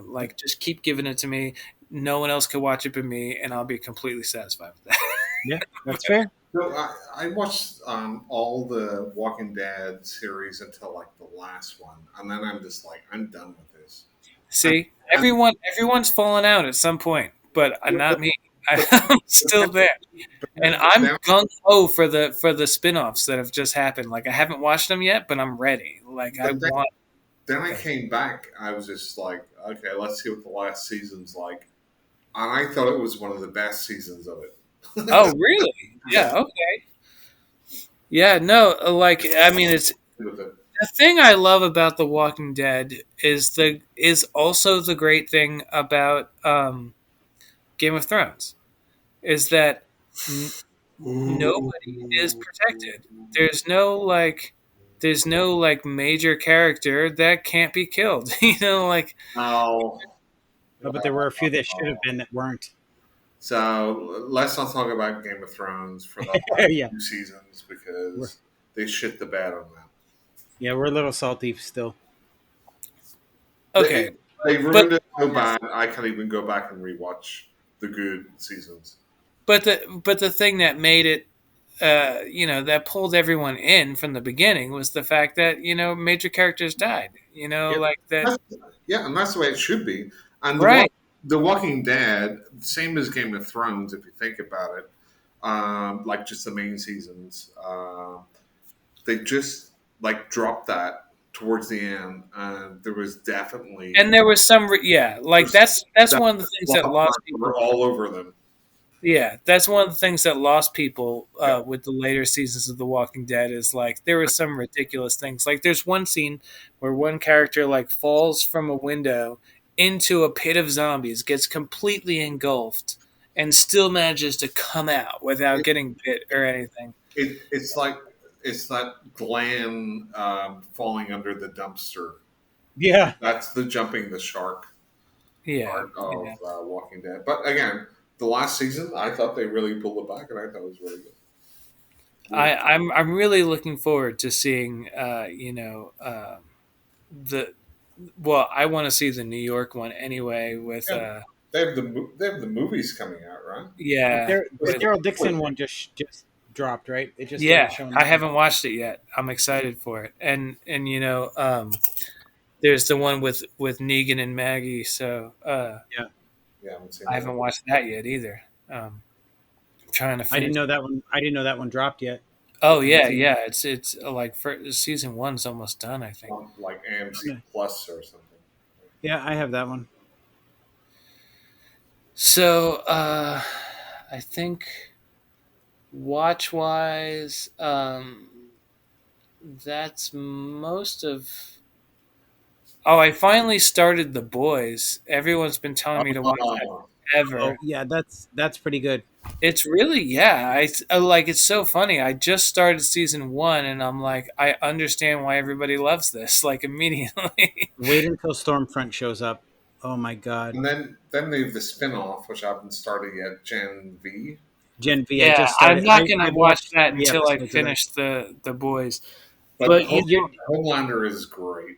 Like just keep giving it to me. No one else can watch it but me, and I'll be completely satisfied with that. Yeah, that's fair. No, I watched all the Walking Dead series until like the last one, and then I'm just like, I'm done with this. And, See, and everyone's fallen out at some point, but yeah, not me. but, I'm but, still there, and I'm then, gung ho for the spin-offs that have just happened. Like I haven't watched them yet, but I'm ready. Like I but then, want then I them. came back. I was just like, okay, let's see what the last season's like. And I thought it was one of the best seasons of Oh, it. really? Yeah, Yeah. Okay. Yeah. No. Like I mean, it's with it. the thing I love about The Walking Dead is also the great thing about Game of Thrones is that n- nobody is protected. There's no major character that can't be killed. Like Oh, Oh, but there were a few that should have been that weren't. so let's not talk about Game of Thrones for the last Yeah, few seasons we're because they shit the bed on that. yeah we're a little salty still. They okay, they but ruined it so bad I can't even go back and rewatch the good seasons. but the thing that made it that pulled everyone in from the beginning was the fact that major characters died. Yep. Like that. That's, yeah, and that's the way it should be. And Right. the Walking Dead, same as Game of Thrones, if you think about it, like just the main seasons, they just like dropped that towards the end, and there was definitely And there was yeah, like there's that's that one of the things that plot lost were people. all over them. Yeah, that's one of the things that lost people Yeah, with the later seasons of The Walking Dead is like there was some ridiculous things. Like there's one scene where one character like falls from a window into a pit of zombies, gets completely engulfed, and still manages to come out without it, getting bit or anything. it's like it's that Glenn falling under the dumpster. Yeah. That's the jumping the shark Yeah, part of yeah. Walking Dead. But again, the last season, I thought they really pulled it back, and I thought it was really good. Really, I'm really looking forward to seeing the well, I want to see the New York one anyway with yeah, they have the movies coming out, right? yeah The with Daryl Dixon one just dropped, right? They just started yeah, showing I that one. haven't watched it yet. I'm excited for it. And there's the one with Negan and Maggie, so Yeah. Yeah, I haven't seen I that. haven't watched that yet either. Um, trying to I didn't finish. know that one. I didn't know that one dropped yet. Oh I haven't yeah, seen it. yeah. It's like for season one's almost done, I think. on like AMC Okay. Plus or something. Yeah, I have that one. So I think watch wise, that's most of. Oh, I finally started The Boys. Everyone's been telling me to watch that Oh, ever. Oh yeah, that's pretty good. It's really, yeah. Like it's so funny. I just started season one, and I'm like, I understand why everybody loves this. Like immediately. Wait until Stormfront shows up. Oh my god. and then they have the spin-off, which I haven't started yet, Gen V. Gen V. I Yeah, just I'm started. not gonna I've watch watched that 3 until I episodes of that. finish the boys. But But you know, Homelander is great.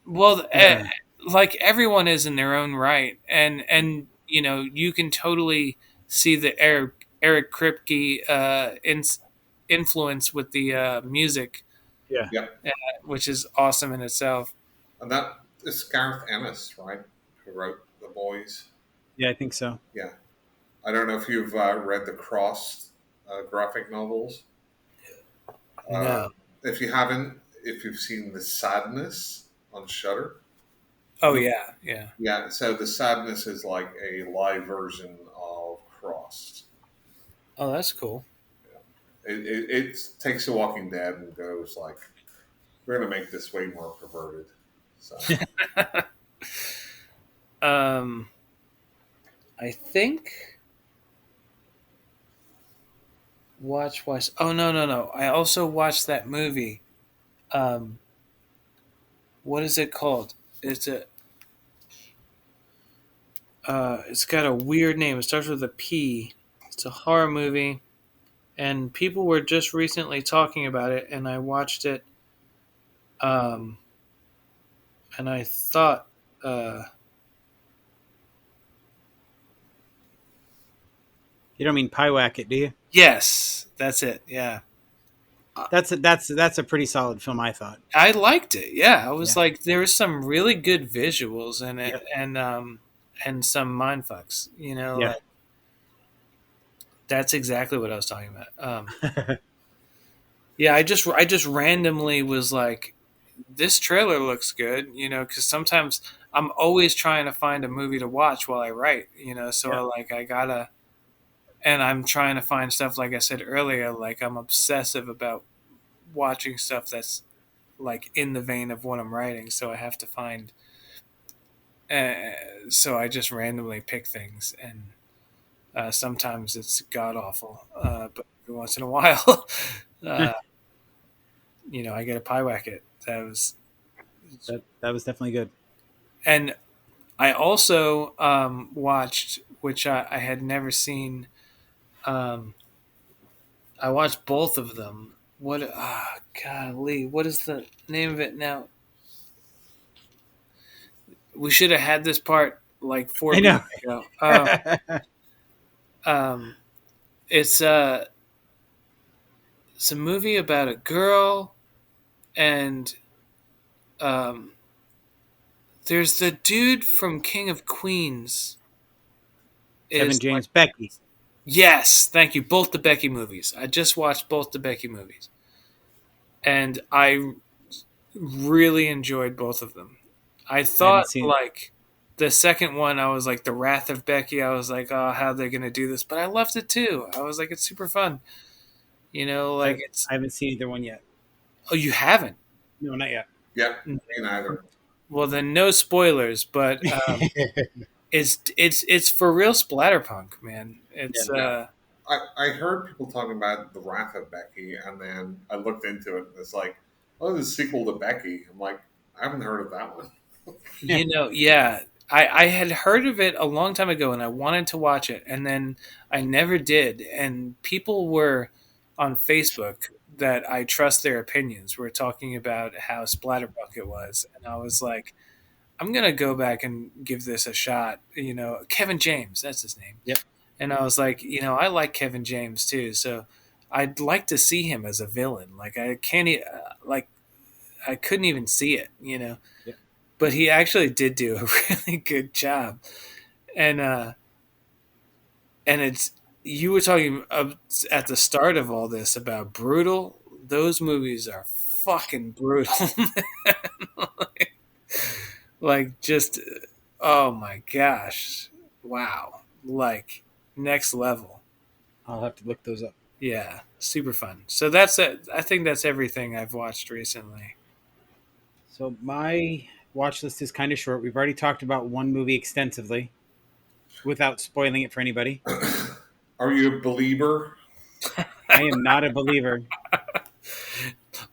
well, Yeah. like everyone is in their own right, and you know, you can totally see the Eric Kripke influence with the music, Yeah. Yeah, which is awesome in itself. and that is Gareth Ennis, right? Who wrote The Boys? Yeah, I think so. Yeah, I don't know if you've read the Crossed graphic novels. Uh, No. if you haven't, if you've seen The Sadness on Shudder, Oh Nope. yeah, yeah. yeah. So The Sadness is like a live version of Crossed. Oh, that's cool. It takes The Walking Dead and goes like, we're going to make this way more perverted. So um, I think watch. Oh no. I also watched that movie. Um, what is it called? It's a it's got a weird name. It starts with a P. It's a horror movie, and people were just recently talking about it, and I watched it. Um, and I thought, uh, You don't mean Pyewacket, it, do you? yes, that's it. Yeah, That's a pretty solid film, I thought. I liked it. Yeah, I was Yeah. like, there was some really good visuals in it, Yep. and some mind fucks. You know, Yeah. like that's exactly what I was talking about. Yeah, I just randomly was like, this trailer looks good, you know, because sometimes I'm always trying to find a movie to watch while I write, you know, so Yeah. I gotta, and I'm trying to find stuff, like I said earlier, like I'm obsessive about watching stuff that's like in the vein of what I'm writing, so I have to find, uh, so I just randomly pick things, and sometimes it's god awful, but every once in a while, uh, you know, I get a pie whacket. That was, That was definitely good. and I also watched, which I had never seen. Um, I watched both of them. What? Ah, golly, what is the name of it now? We should have had this part like four I know. beats ago. Um, it's it's a movie about a girl, and um, there's the dude from King of Queens. Kevin Is like, James Becky. yes, thank you. Both the Becky movies. I just watched both the Becky movies, and I really enjoyed both of them. I I haven't thought seen it. like the second one, I was like the Wrath of Becky. I was like, oh, how are they gonna do this? But I loved it too. I was like, it's super fun. You know, like it's. I haven't seen either one yet. Oh, you haven't? No, not yet. yeah, me neither. Well, then no spoilers. But it's for real splatterpunk, man. It's Yeah, I heard people talking about the Wrath of Becky, and then I looked into it, and it's like, oh, the sequel to Becky. I'm like, I haven't heard of that one. you know, yeah. I had heard of it a long time ago, and I wanted to watch it, and then I never did. And people were on Facebook that I trust their opinions were talking about how splatterpunk it was, and I was like, I'm gonna go back and give this a shot. You know, Kevin James, that's his name. Yep. And I was like, you know, I like Kevin James too, so I'd like to see him as a villain. Like I can't, like I couldn't even see it, you know. Yep. But he actually did do a really good job, and and it's you were talking at the start of all this about brutal. Those movies are fucking brutal. Like just oh my gosh. Wow. Like next level. I'll have to look those up. Yeah, super fun. So that's it. I think that's everything I've watched recently. So my watch list is kind of short. We've already talked about one movie extensively without spoiling it for anybody. Are you a believer? I am not a believer.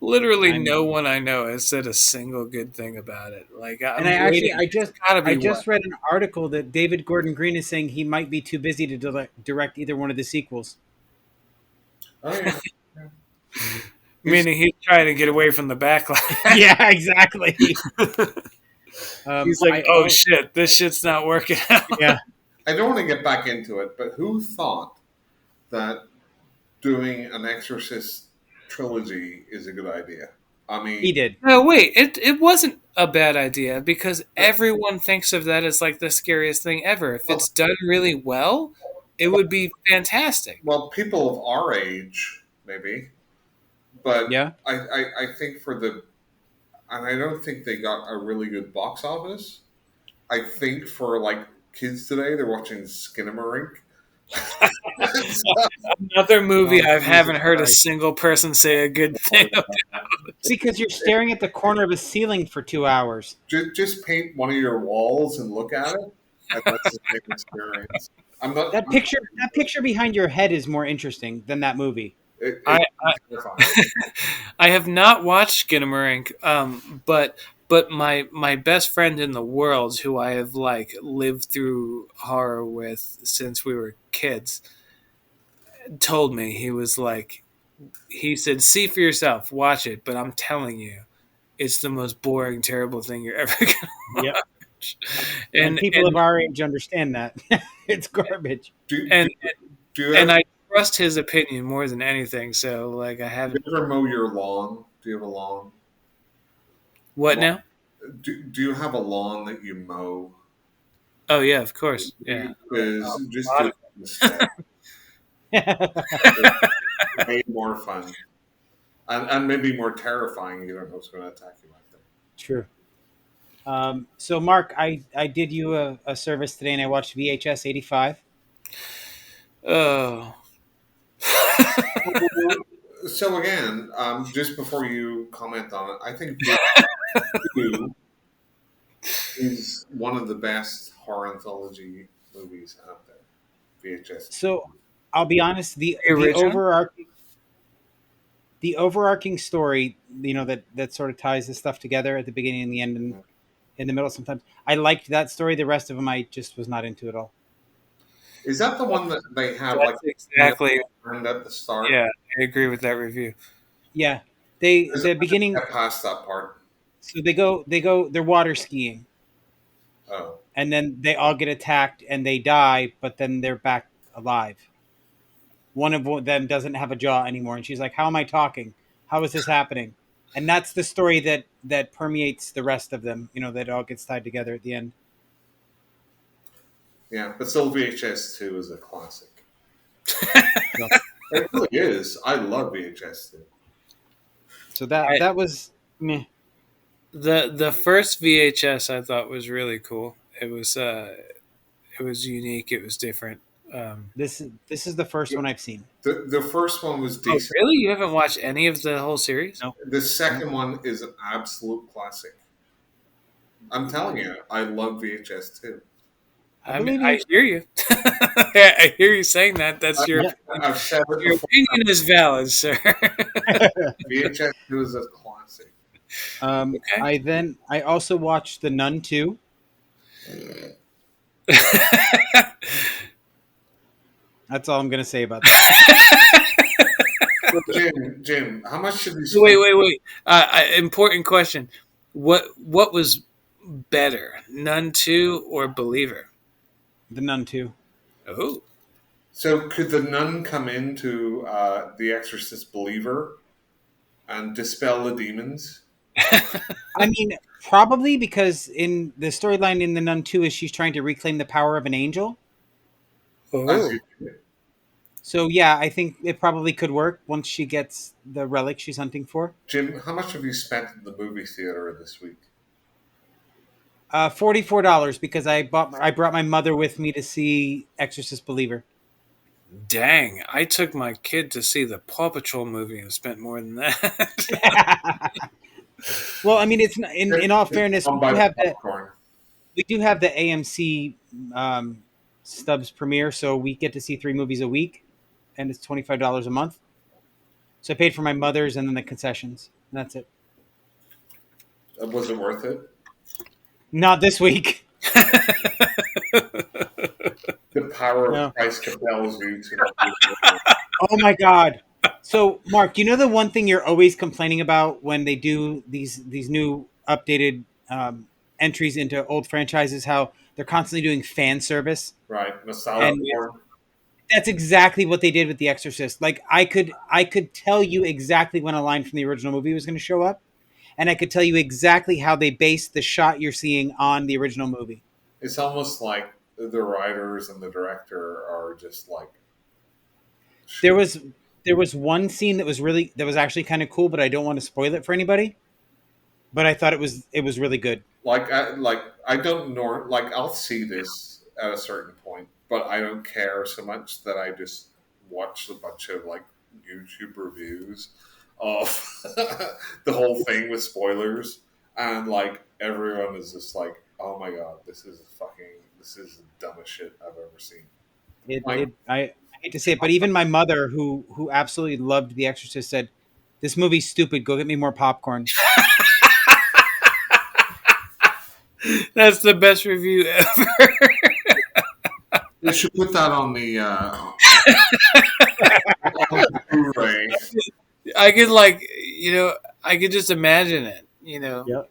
Literally I'm no one I know has said a single good thing about it. Like and I I'm actually waiting. It's gotta I be what? just read an article that David Gordon Green is saying he might be too busy to direct either one of the sequels. Oh yeah. Yeah. He's Meaning he's trying to get away from the backlash. Yeah, exactly. He's like, I oh oh shit, this shit's not working out. yeah, I don't want to get back into it, but who thought that doing an Exorcist trilogy is a good idea? I he mean, did. No, wait, it wasn't a bad idea because everyone thinks of that as like the scariest thing ever. If well, it's done really well, it would be fantastic. well, people of our age, maybe, but Yeah, I think for the, and I don't think they got a really good box office. I think for like kids today, they're watching Skinamarink. Another movie oh I Jesus haven't heard a Christ! single person say a good thing about. Because you're staring at the corner of a ceiling for 2 hours. Just paint one of your walls and look at it, and that's the same experience. I'm not. That picture behind your head is more interesting than that movie. I, It's terrifying. I have not watched Skinamarink, but my best friend in the world, who I have like lived through horror with since we were kids, told me he was like he said, "See for yourself, watch it." But I'm telling you, it's the most boring, terrible thing you're ever gonna Yep. watch. And And people of our age understand that. It's garbage. Do, do, and do you and ever I trust his opinion more than anything. So like I do haven't you ever mow your lawn? Do you have a lawn? what Lawn- now? do you have a lawn that you mow? Oh yeah, of course, yeah. Because A just lot do of it instead. It's way more fun. And maybe more terrifying. You don't know what's going to attack you like that. True. So, Mark, I did you a service today and I watched VHS 85. Oh. So again, just before you comment on it, I think Two is one of the best horror anthology movies out there. VHS. So, I'll be honest, The original? the overarching story, that sort of ties this stuff together at the beginning and the end and in the middle sometimes. I liked that story. The rest of them I just was not into at all. Is that the one that they have like That's exactly. turned at the start? Yeah, I agree with that review. Yeah. Because The I didn't beginning, get past that part. so they're water skiing Oh, and then they all get attacked and they die, but then they're back alive. One of them doesn't have a jaw anymore, and she's like, "How am I talking? How is this happening?" And that's the story that permeates the rest of them. That all gets tied together at the end. yeah, but still, VHS 2 is a classic. So, It really is. I love VHS 2. so that was meh. The first VHS I thought was really cool. It was unique. It was different. This is the first one I've seen. The first one was Oh, decent. really? You haven't watched any of the whole series? No, The second one is an absolute classic. I'm telling you, I love VHS 2. I I mean, believe I you. hear you. I hear you saying that. That's Yeah. I've said it your before. opinion is valid, sir. VHS 2 is a classic. Okay. I also watched The Nun 2. That's all I'm gonna say about that. So Jim, how much should we Wait, spend? wait, wait. Important question. What was better, Nun Two or Believer? The Nun 2. Oh, So could the nun come into the Exorcist believer and dispel the demons? I mean, probably because in the storyline in The Nun 2 is she's trying to reclaim the power of an angel. As you Oh, So yeah, I think it probably could work once she gets the relic she's hunting for. Jim, how much have you spent in the movie theater this week? $44 because I brought my mother with me to see Exorcist Believer. dang. I took my kid to see the Paw Patrol movie and spent more than that. Well, I mean, it's not, in all fairness, I'll buy the popcorn. we do have the AMC um, Stubbs premiere, so we get to see 3 movies a week, and it's $25 a month. So I paid for my mother's and then the concessions. And that's it. Was it worth it? Not this week. The power No. of Christ compels you to. Oh my god. So, Mark, you know the one thing you're always complaining about when they do these new updated entries into old franchises, how they're constantly doing fan service, Right, nostalgia and porn. that's exactly what they did with The Exorcist. Like I could tell you exactly when a line from the original movie was going to show up, and I could tell you exactly how they based the shot you're seeing on the original movie. It's almost like the writers and the director are just like There shoot. was there was one scene that was actually kind of cool, but I don't want to spoil it for anybody. But I thought it was really good. Like I don't know, like I'll see this at a certain point, but I don't care so much that I just watch a bunch of like YouTube reviews of the whole thing with spoilers, and like everyone is just like, "Oh my god, this is the dumbest shit I've ever seen." Like I hate to say it, but even my mother, who absolutely loved The Exorcist, said, "This movie's stupid. Go get me more popcorn." That's the best review ever. they should put that on the Blu-ray. I could like, you know, I could just imagine it. You know, Yep.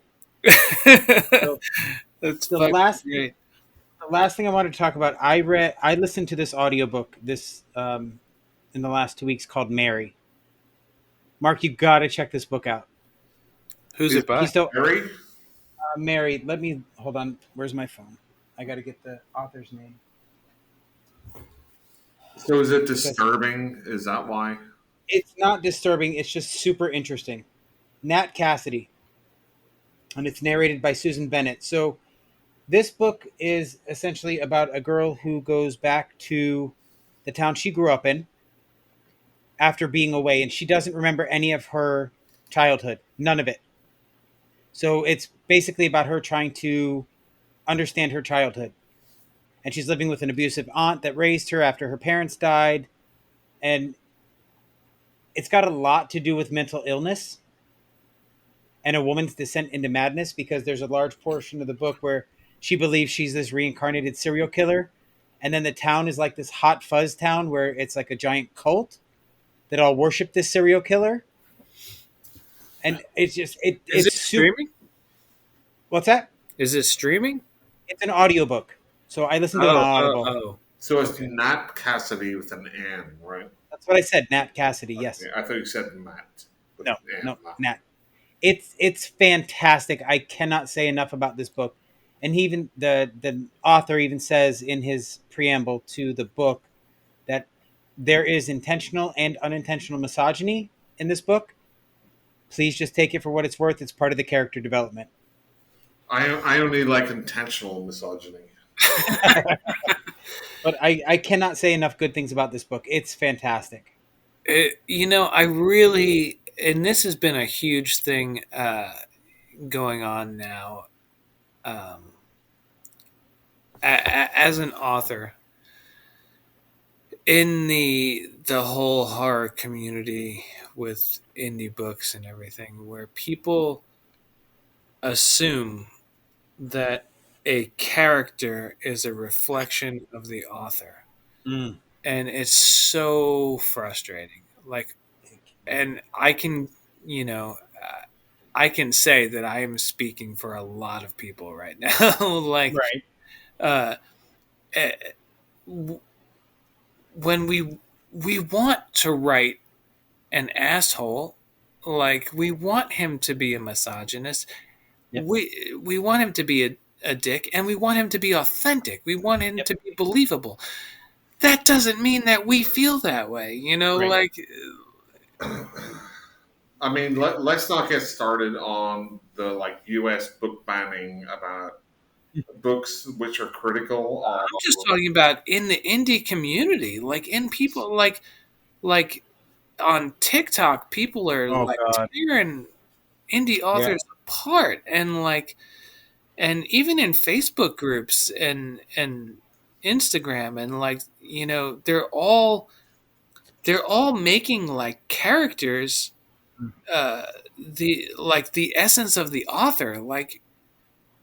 So that's the fucking last great. the last thing I wanted to talk about, I listened to this audiobook this in the last 2 weeks called Mary. Mark, you got to check this book out. Who's Is it by? He's still Harry? Mary. Let me hold on. Where's my phone? I got to get the author's name So is it because disturbing? Is that why? it's not disturbing. It's just super interesting. Nat Cassidy, and it's narrated by Susan Bennett. So this book is essentially about a girl who goes back to the town she grew up in after being away, and she doesn't remember any of her childhood, none of it. So it's basically about her trying to understand her childhood. And she's living with an abusive aunt that raised her after her parents died. And it's got a lot to do with mental illness and a woman's descent into madness because there's a large portion of the book where she believes she's this reincarnated serial killer. And then the town is like this hot fuzz town where it's like a giant cult that all worship this serial killer. And it's just Is it's it super. streaming? What's that? Is it streaming? It's an audiobook. So I listened to it on Oh, oh, Audible. oh. So it's Nat Cassidy with an N, right? That's what I said. Nat Cassidy. Yes. Okay, I thought you said Matt with No. an N. No. Nat. It's fantastic. I cannot say enough about this book. And he even the author even says in his preamble to the book that there is intentional and unintentional misogyny in this book. Please just take it for what it's worth. It's part of the character development. I only like intentional misogyny. But I cannot say enough good things about this book. It's fantastic. You know, I really, and this has been a huge thing going on now. Um, as an author in the whole horror community with indie books and everything, where people assume that a character is a reflection of the author, Mm. and it's so frustrating. Like, and I can, you know, I can say that I am speaking for a lot of people right now. Like, Right. uh, eh, w- when we want to write an asshole, like we want him to be a misogynist. Yep. We want him to be a dick, and we want him to be authentic. We want him Yep. to be believable. that doesn't mean that we feel that way. Right. Like I mean, let's not get started on the like U.S. book banning about books which are critical I'm just of. talking about in the indie community, like in people like on TikTok, people are Oh like God. tearing indie Yeah. authors apart, and and even in Facebook groups and Instagram, and they're all making like characters, uh the essence of the author. Like,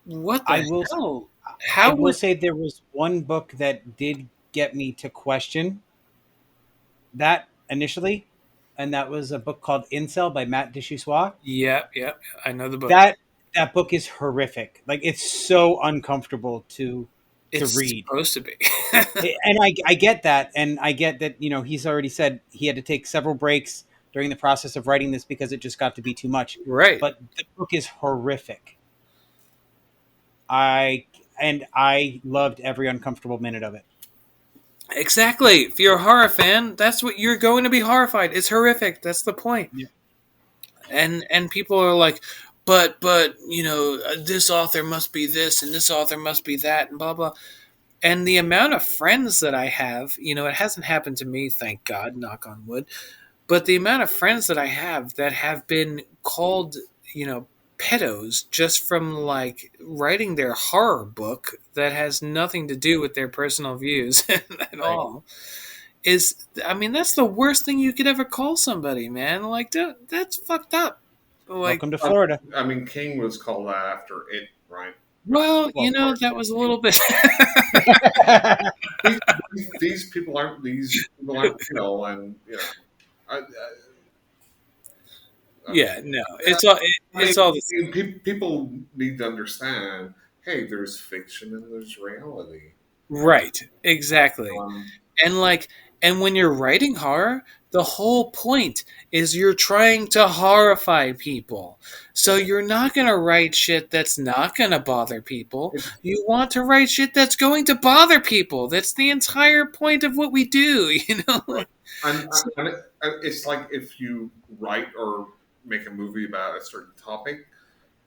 what I the will. hell? I How will would say there was one book that did get me to question that initially, and that was a book called Incel by Matt Deshussois. Yeah, yeah, I know the book. That book is horrific. Like it's so uncomfortable to It's read. supposed to be. And I get that, and I get that he's already said he had to take several breaks during the process of writing this because it just got to be too much. Right. But the book is horrific. I I loved every uncomfortable minute of it. Exactly. If you're a horror fan, that's what you're going to be horrified. It's horrific. That's the point. Yeah. And people are like, but this author must be this and this author must be that and blah blah. And the amount of friends that I have, it hasn't happened to me, thank God, knock on wood. But the amount of friends that I have that have been called, pedos just from like writing their horror book that has nothing to do with their personal views at Right. all I mean, that's the worst thing you could ever call somebody, man. Like, that's fucked up. Like, Welcome to Florida. I mean, King was called that after it, right? well, Well, of course. that was a little bit. These, these people aren't and I, Yeah, no, yeah, I it's all the same. mean, people need to understand. Hey, there's fiction and there's reality. Right, exactly. Um, And and when you're writing horror, the whole point is you're trying to horrify people. So you're not going to write shit that's not going to bother people. it's You want to write shit that's going to bother people. That's the entire point of what we do, right, and, So- it's like if you write or make a movie about a certain topic,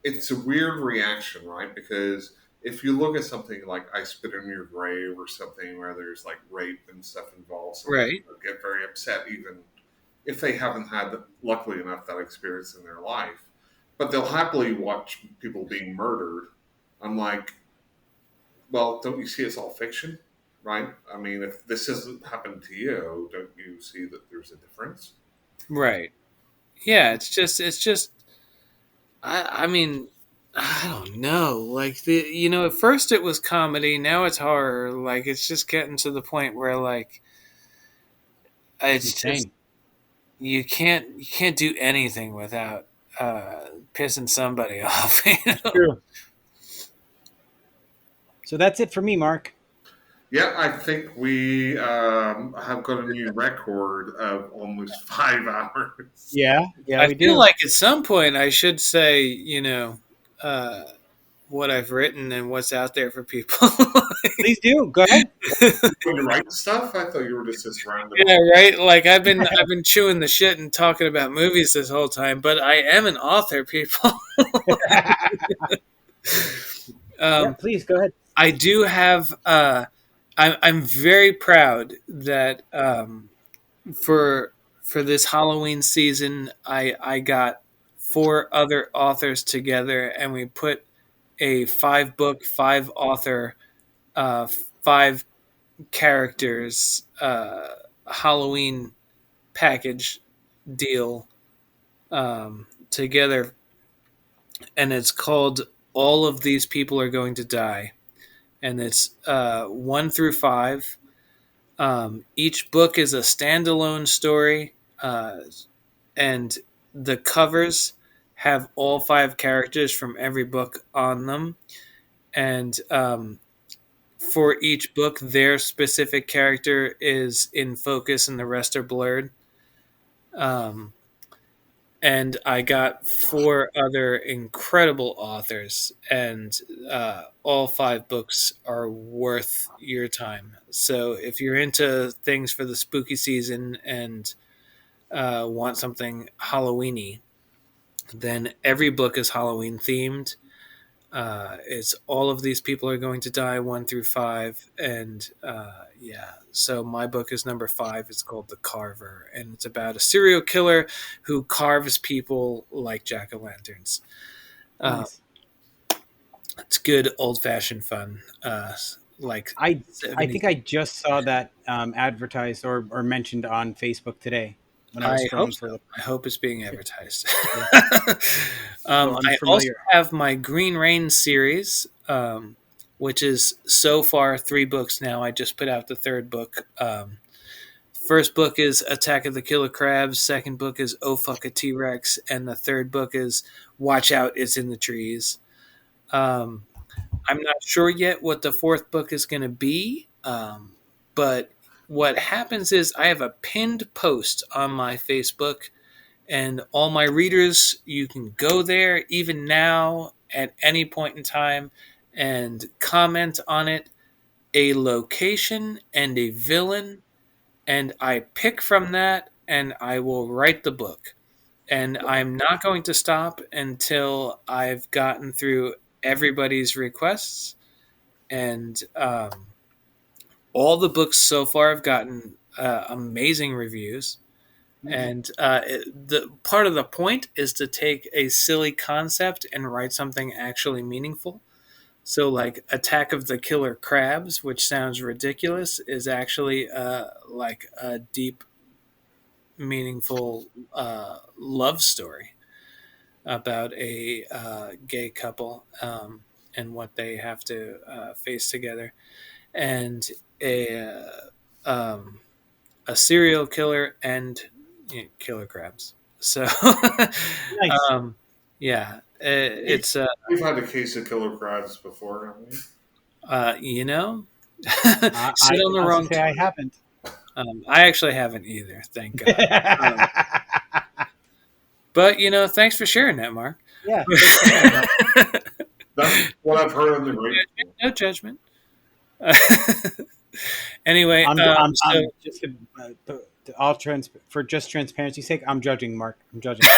it's a weird reaction, right? Because if you look at something like I Spit on Your Grave or something where there's like rape and stuff involved, some people right. get very upset, even if they haven't had, luckily enough, that experience in their life. But they'll happily watch people being murdered. I'm like, well, don't you see it's all fiction, right? I mean, if this hasn't happened to you, don't you see that there's a difference? Right. Yeah, it's just I mean, I don't know. Like at first it was comedy, now it's horror. Like, it's just getting to the point where like It's it's just insane. you can't do anything without pissing somebody off. True. So that's it for me, Mark. Yeah, I think we have got a new record of almost 5 hours. Yeah, yeah, I we feel do. like at some point I should say, uh, what I've written and what's out there for people. Please do. Go ahead. When you write stuff, I thought you were just this random. Yeah, right. Like, I've been chewing the shit and talking about movies this whole time, but I am an author, people. Yeah, um, please go ahead. I do have. I'm very proud that for for this Halloween season, I got four other authors together, and we put a 5 book, 5 author, uh, 5 characters Halloween package deal together, and it's called "All of These People Are Going to Die," and it's 1 through 5. Each book is a standalone story, and the covers have all 5 characters from every book on them, and for each book, their specific character is in focus, and the rest are blurred. Um, and I got four other incredible authors, and all five books are worth your time. So if you're into things for the spooky season and want something Halloweeny, then every book is Halloween themed. It's all of these people are going to die, one through five, and yeah. So my book is number five. It's called The Carver, and it's about a serial killer who carves people like jack o' lanterns. Uh, Nice. it's good old fashioned fun, like I 70s. think I just saw that advertised or mentioned on Facebook today when I was I hope scrolling so. for the. I hope it's being advertised. Yeah, so I also unfamiliar. have my Green Rain series, which is so far three books now. I just put out the third book. First book is Attack of the Killer Crabs. Second book is Oh Fuck a T Rex, and the third book is Watch Out, It's in the Trees. Um, I'm not sure yet what the fourth book is going to be, but what happens is I have a pinned post on my Facebook, and all my readers, you can go there even now at any point in time and comment on it, a location and a villain, and I pick from that and I will write the book. And I'm not going to stop until I've gotten through everybody's requests. And all the books so far have gotten amazing reviews. Nice. And the part of the point is to take a silly concept and write something actually meaningful. So, like Attack of the Killer Crabs, which sounds ridiculous, is actually like a deep, meaningful love story about a gay couple and what they have to face together, and a um, a serial killer and killer crabs. So, Nice. um, yeah, We've, it's we've had a case of killer crabs before, haven't we? you know, I sit on can the honestly wrong say I toilet. haven't. I actually haven't either, thank God. Um, but thanks for sharing that, Mark. Yeah, thanks for sharing, Mark. That's what I've heard on the radio. No judgment. Anyway, so I'm just all for just transparency's sake. I'm judging Mark. I'm judging.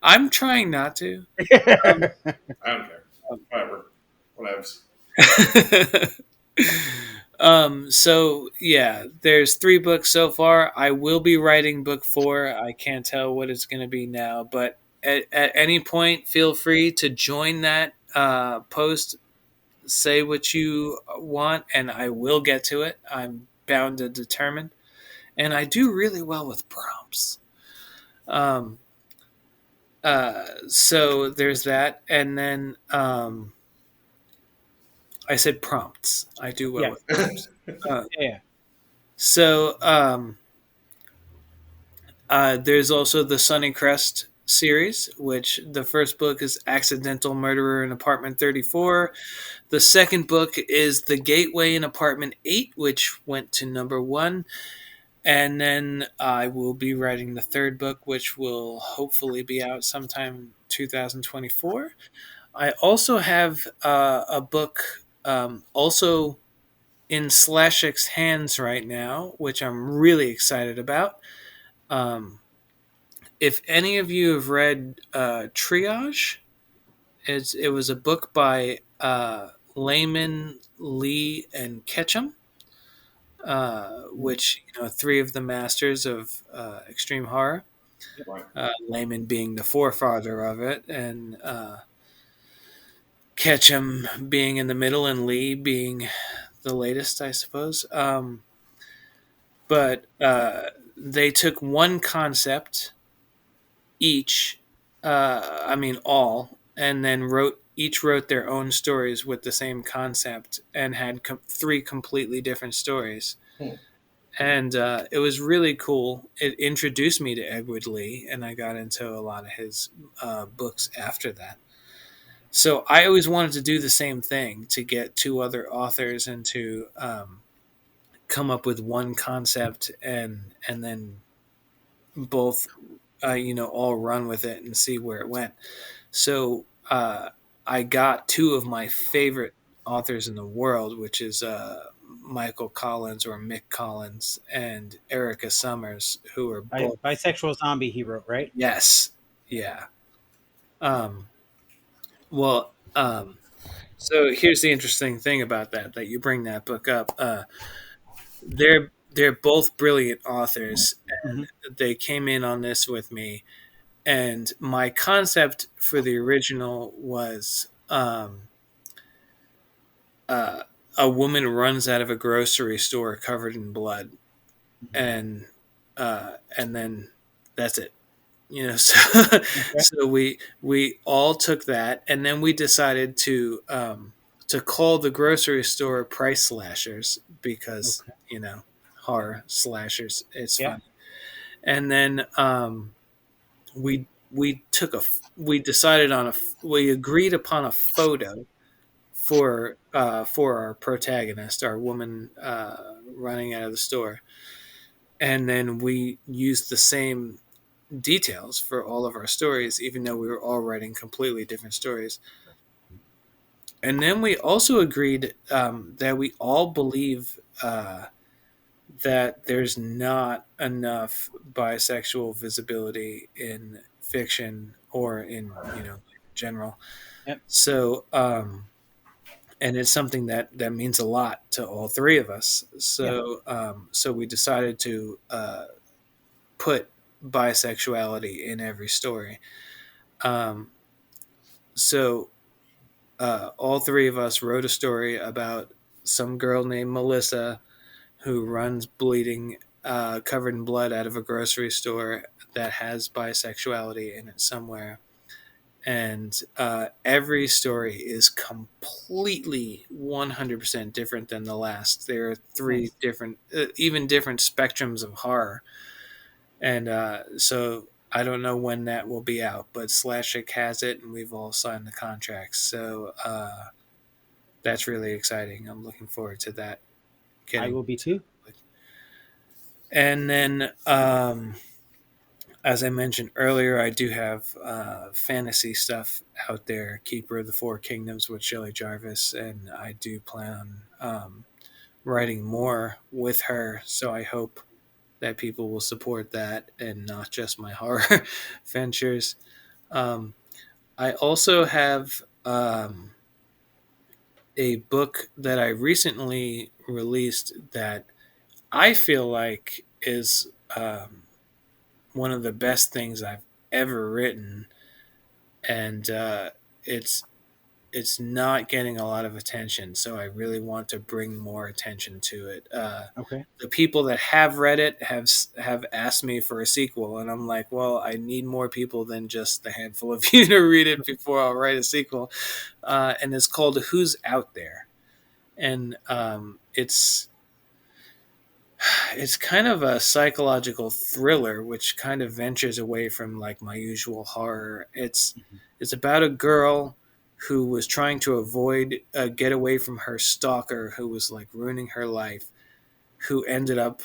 I'm trying not to. Um, I don't care. Whatever. Whatevs. so yeah, there's three books so far. I will be writing book four. I can't tell what it's going to be now, but at any point, feel free to join that post. Say what you want, and I will get to it. I'm bound and determined, and I do really well with prompts. Um, so there's that, and then I said prompts. I do well Yeah, with prompts. Uh, yeah, so there's also the Sunny Crest series, which the first book is Accidental Murderer in Apartment 34. The second book is The Gateway in Apartment 8, which went to number one. And then I will be writing the third book, which will hopefully be out sometime 2024. I also have a book also in Slashik's hands right now, which I'm really excited about. Um, if any of you have read Triage, it was a book by Layman, Lee, and Ketchum, which three of the masters of extreme horror. Right. Layman being the forefather of it, and Ketchum being in the middle, and Lee being the latest, I suppose. But they took one concept each, I mean all, and then wrote their own stories with the same concept and had three completely different stories. Hmm. And it was really cool. It introduced me to Edward Lee, and I got into a lot of his books after that. So I always wanted to do the same thing, to get two other authors and to come up with one concept and then both all run with it and see where it went. So I got two of my favorite authors in the world, which is Michael Collins or Mick Collins and Erica Summers, who are both Bisexual zombie he wrote, right? yes, yeah. Um, well, so here's the interesting thing about that you bring that book up. They're both brilliant authors, Hmm. and they came in on this with me. And my concept for the original was uh, a woman runs out of a grocery store covered in blood, and then that's it. So Okay. so we all took that, and then we decided to call the grocery store price slashers because Okay. horror slashers. It's Yeah. fun. And then we took a we decided on we agreed upon a photo for our protagonist, our woman running out of the store, and then we used the same details for all of our stories, even though we were all writing completely different stories. And then we also agreed that we all believe that there's not enough bisexual visibility in fiction or in general. Yep. So and it's something that means a lot to all three of us. Yeah. So we decided to put bisexuality in every story. Um, so all three of us wrote a story about some girl named Melissa who runs bleeding, covered in blood out of a grocery store that has bisexuality in it somewhere. And every story is completely 100% different than the last. There are three Nice. different, even different spectrums of horror. And so I don't know when that will be out, but Slashik has it, and we've all signed the contracts. So that's really exciting. I'm looking forward to that I getting. will be too. And then, as I mentioned earlier, I do have fantasy stuff out there. Keeper of the Four Kingdoms with Shelley Jarvis, and I do plan on writing more with her. So I hope that people will support that and not just my horror ventures. Um, I also have a book that I recently released that I feel like is one of the best things I've ever written, and it's it's not getting a lot of attention. So I really want to bring more attention to it. Okay. The people that have read it have asked me for a sequel, and I'm like, well, I need more people than just the handful of you to read it before I'll write a sequel. And it's called "Who's Out There," and it's kind of a psychological thriller, which kind of ventures away from like my usual horror. It's about a girl who was trying to avoid get away from her stalker, who was like ruining her life, who ended up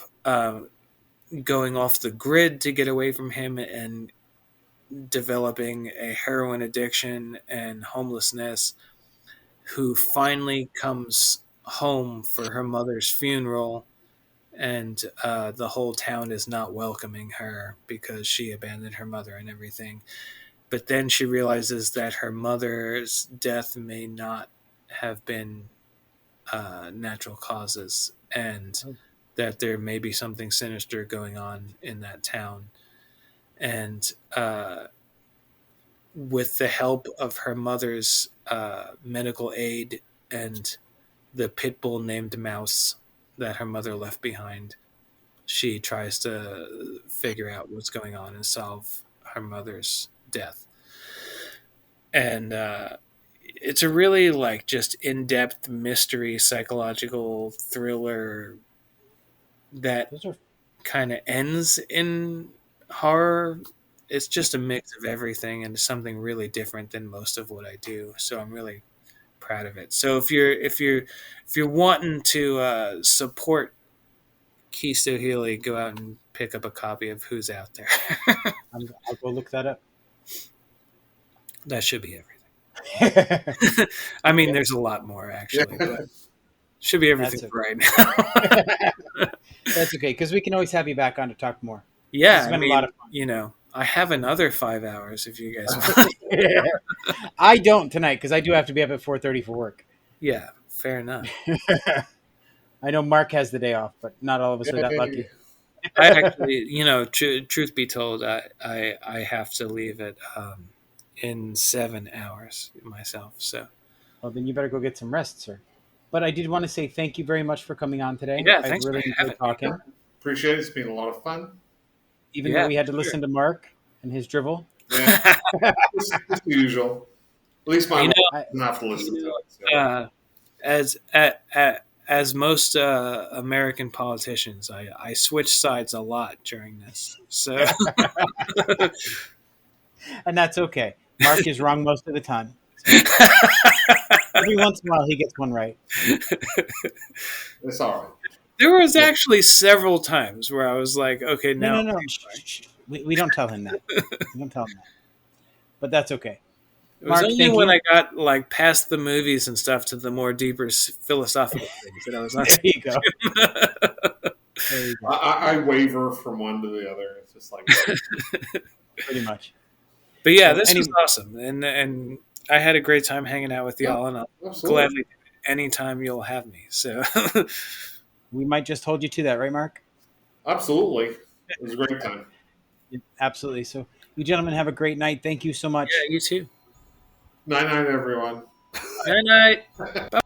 going off the grid to get away from him and developing a heroin addiction and homelessness, who finally comes home for her mother's funeral, and the whole town is not welcoming her because she abandoned her mother and everything. But then she realizes that her mother's death may not have been natural causes, and Oh, that there may be something sinister going on in that town. And with the help of her mother's medical aid and the pit bull named Mouse that her mother left behind, she tries to figure out what's going on and solve her mother's death. And it's a really like just in-depth mystery psychological thriller that those are kind of ends in horror. It's just a mix of everything and something really different than most of what I do. So I'm really proud of it. So if you're wanting to support Chisto Healy, go out and pick up a copy of Who's Out There. I'll go look that up. That should be That's everything. I mean, there's a lot more actually, Yeah. but should be everything okay. for right now. That's okay, because we can always have you back on to talk more. Yeah, It's I been a lot mean, of fun. I have another 5 hours if you guys want. I don't tonight because I do have to be up at 4:30 for work. Yeah, fair enough. I know Mark has the day off, but not all of us are that lucky. I actually, truth be told, I have to leave it in 7 hours myself. So Well, then you better go get some rest, sir. But I did want to say thank you very much for coming on today. yeah, I've thanks for really having enjoyed talking, Appreciate it. It's been a lot of fun. even me. though Yeah, we had to for listen to Mark and his drivel. Yeah, just the usual. At least my you wife know, I, doesn't have to listen to it. So. as as most American politicians, I switch sides a lot during this. So and that's okay. Mark is wrong most of the time. So every once in a while, he gets one right. It's all right. there was Yeah. actually several times where I was like, okay, No, now no, no. Shh, shh, shh. We don't tell him that. We don't tell him that. But that's okay. it was Mark, only thank when you. I got like past the movies and stuff to the more deeper philosophical things that I was not. There you go. There you go. I waver from one to the other. It's just like Pretty much. But yeah, So this was anyway, awesome, and I had a great time hanging out with yeah, y'all, and I'll absolutely. gladly do it anytime you'll have me. So we might just hold you to that, right, Mark? Absolutely. It was a great time. Yeah, absolutely. So you gentlemen have a great night. Thank you so yeah, much. you too. Night night, everyone. Night night.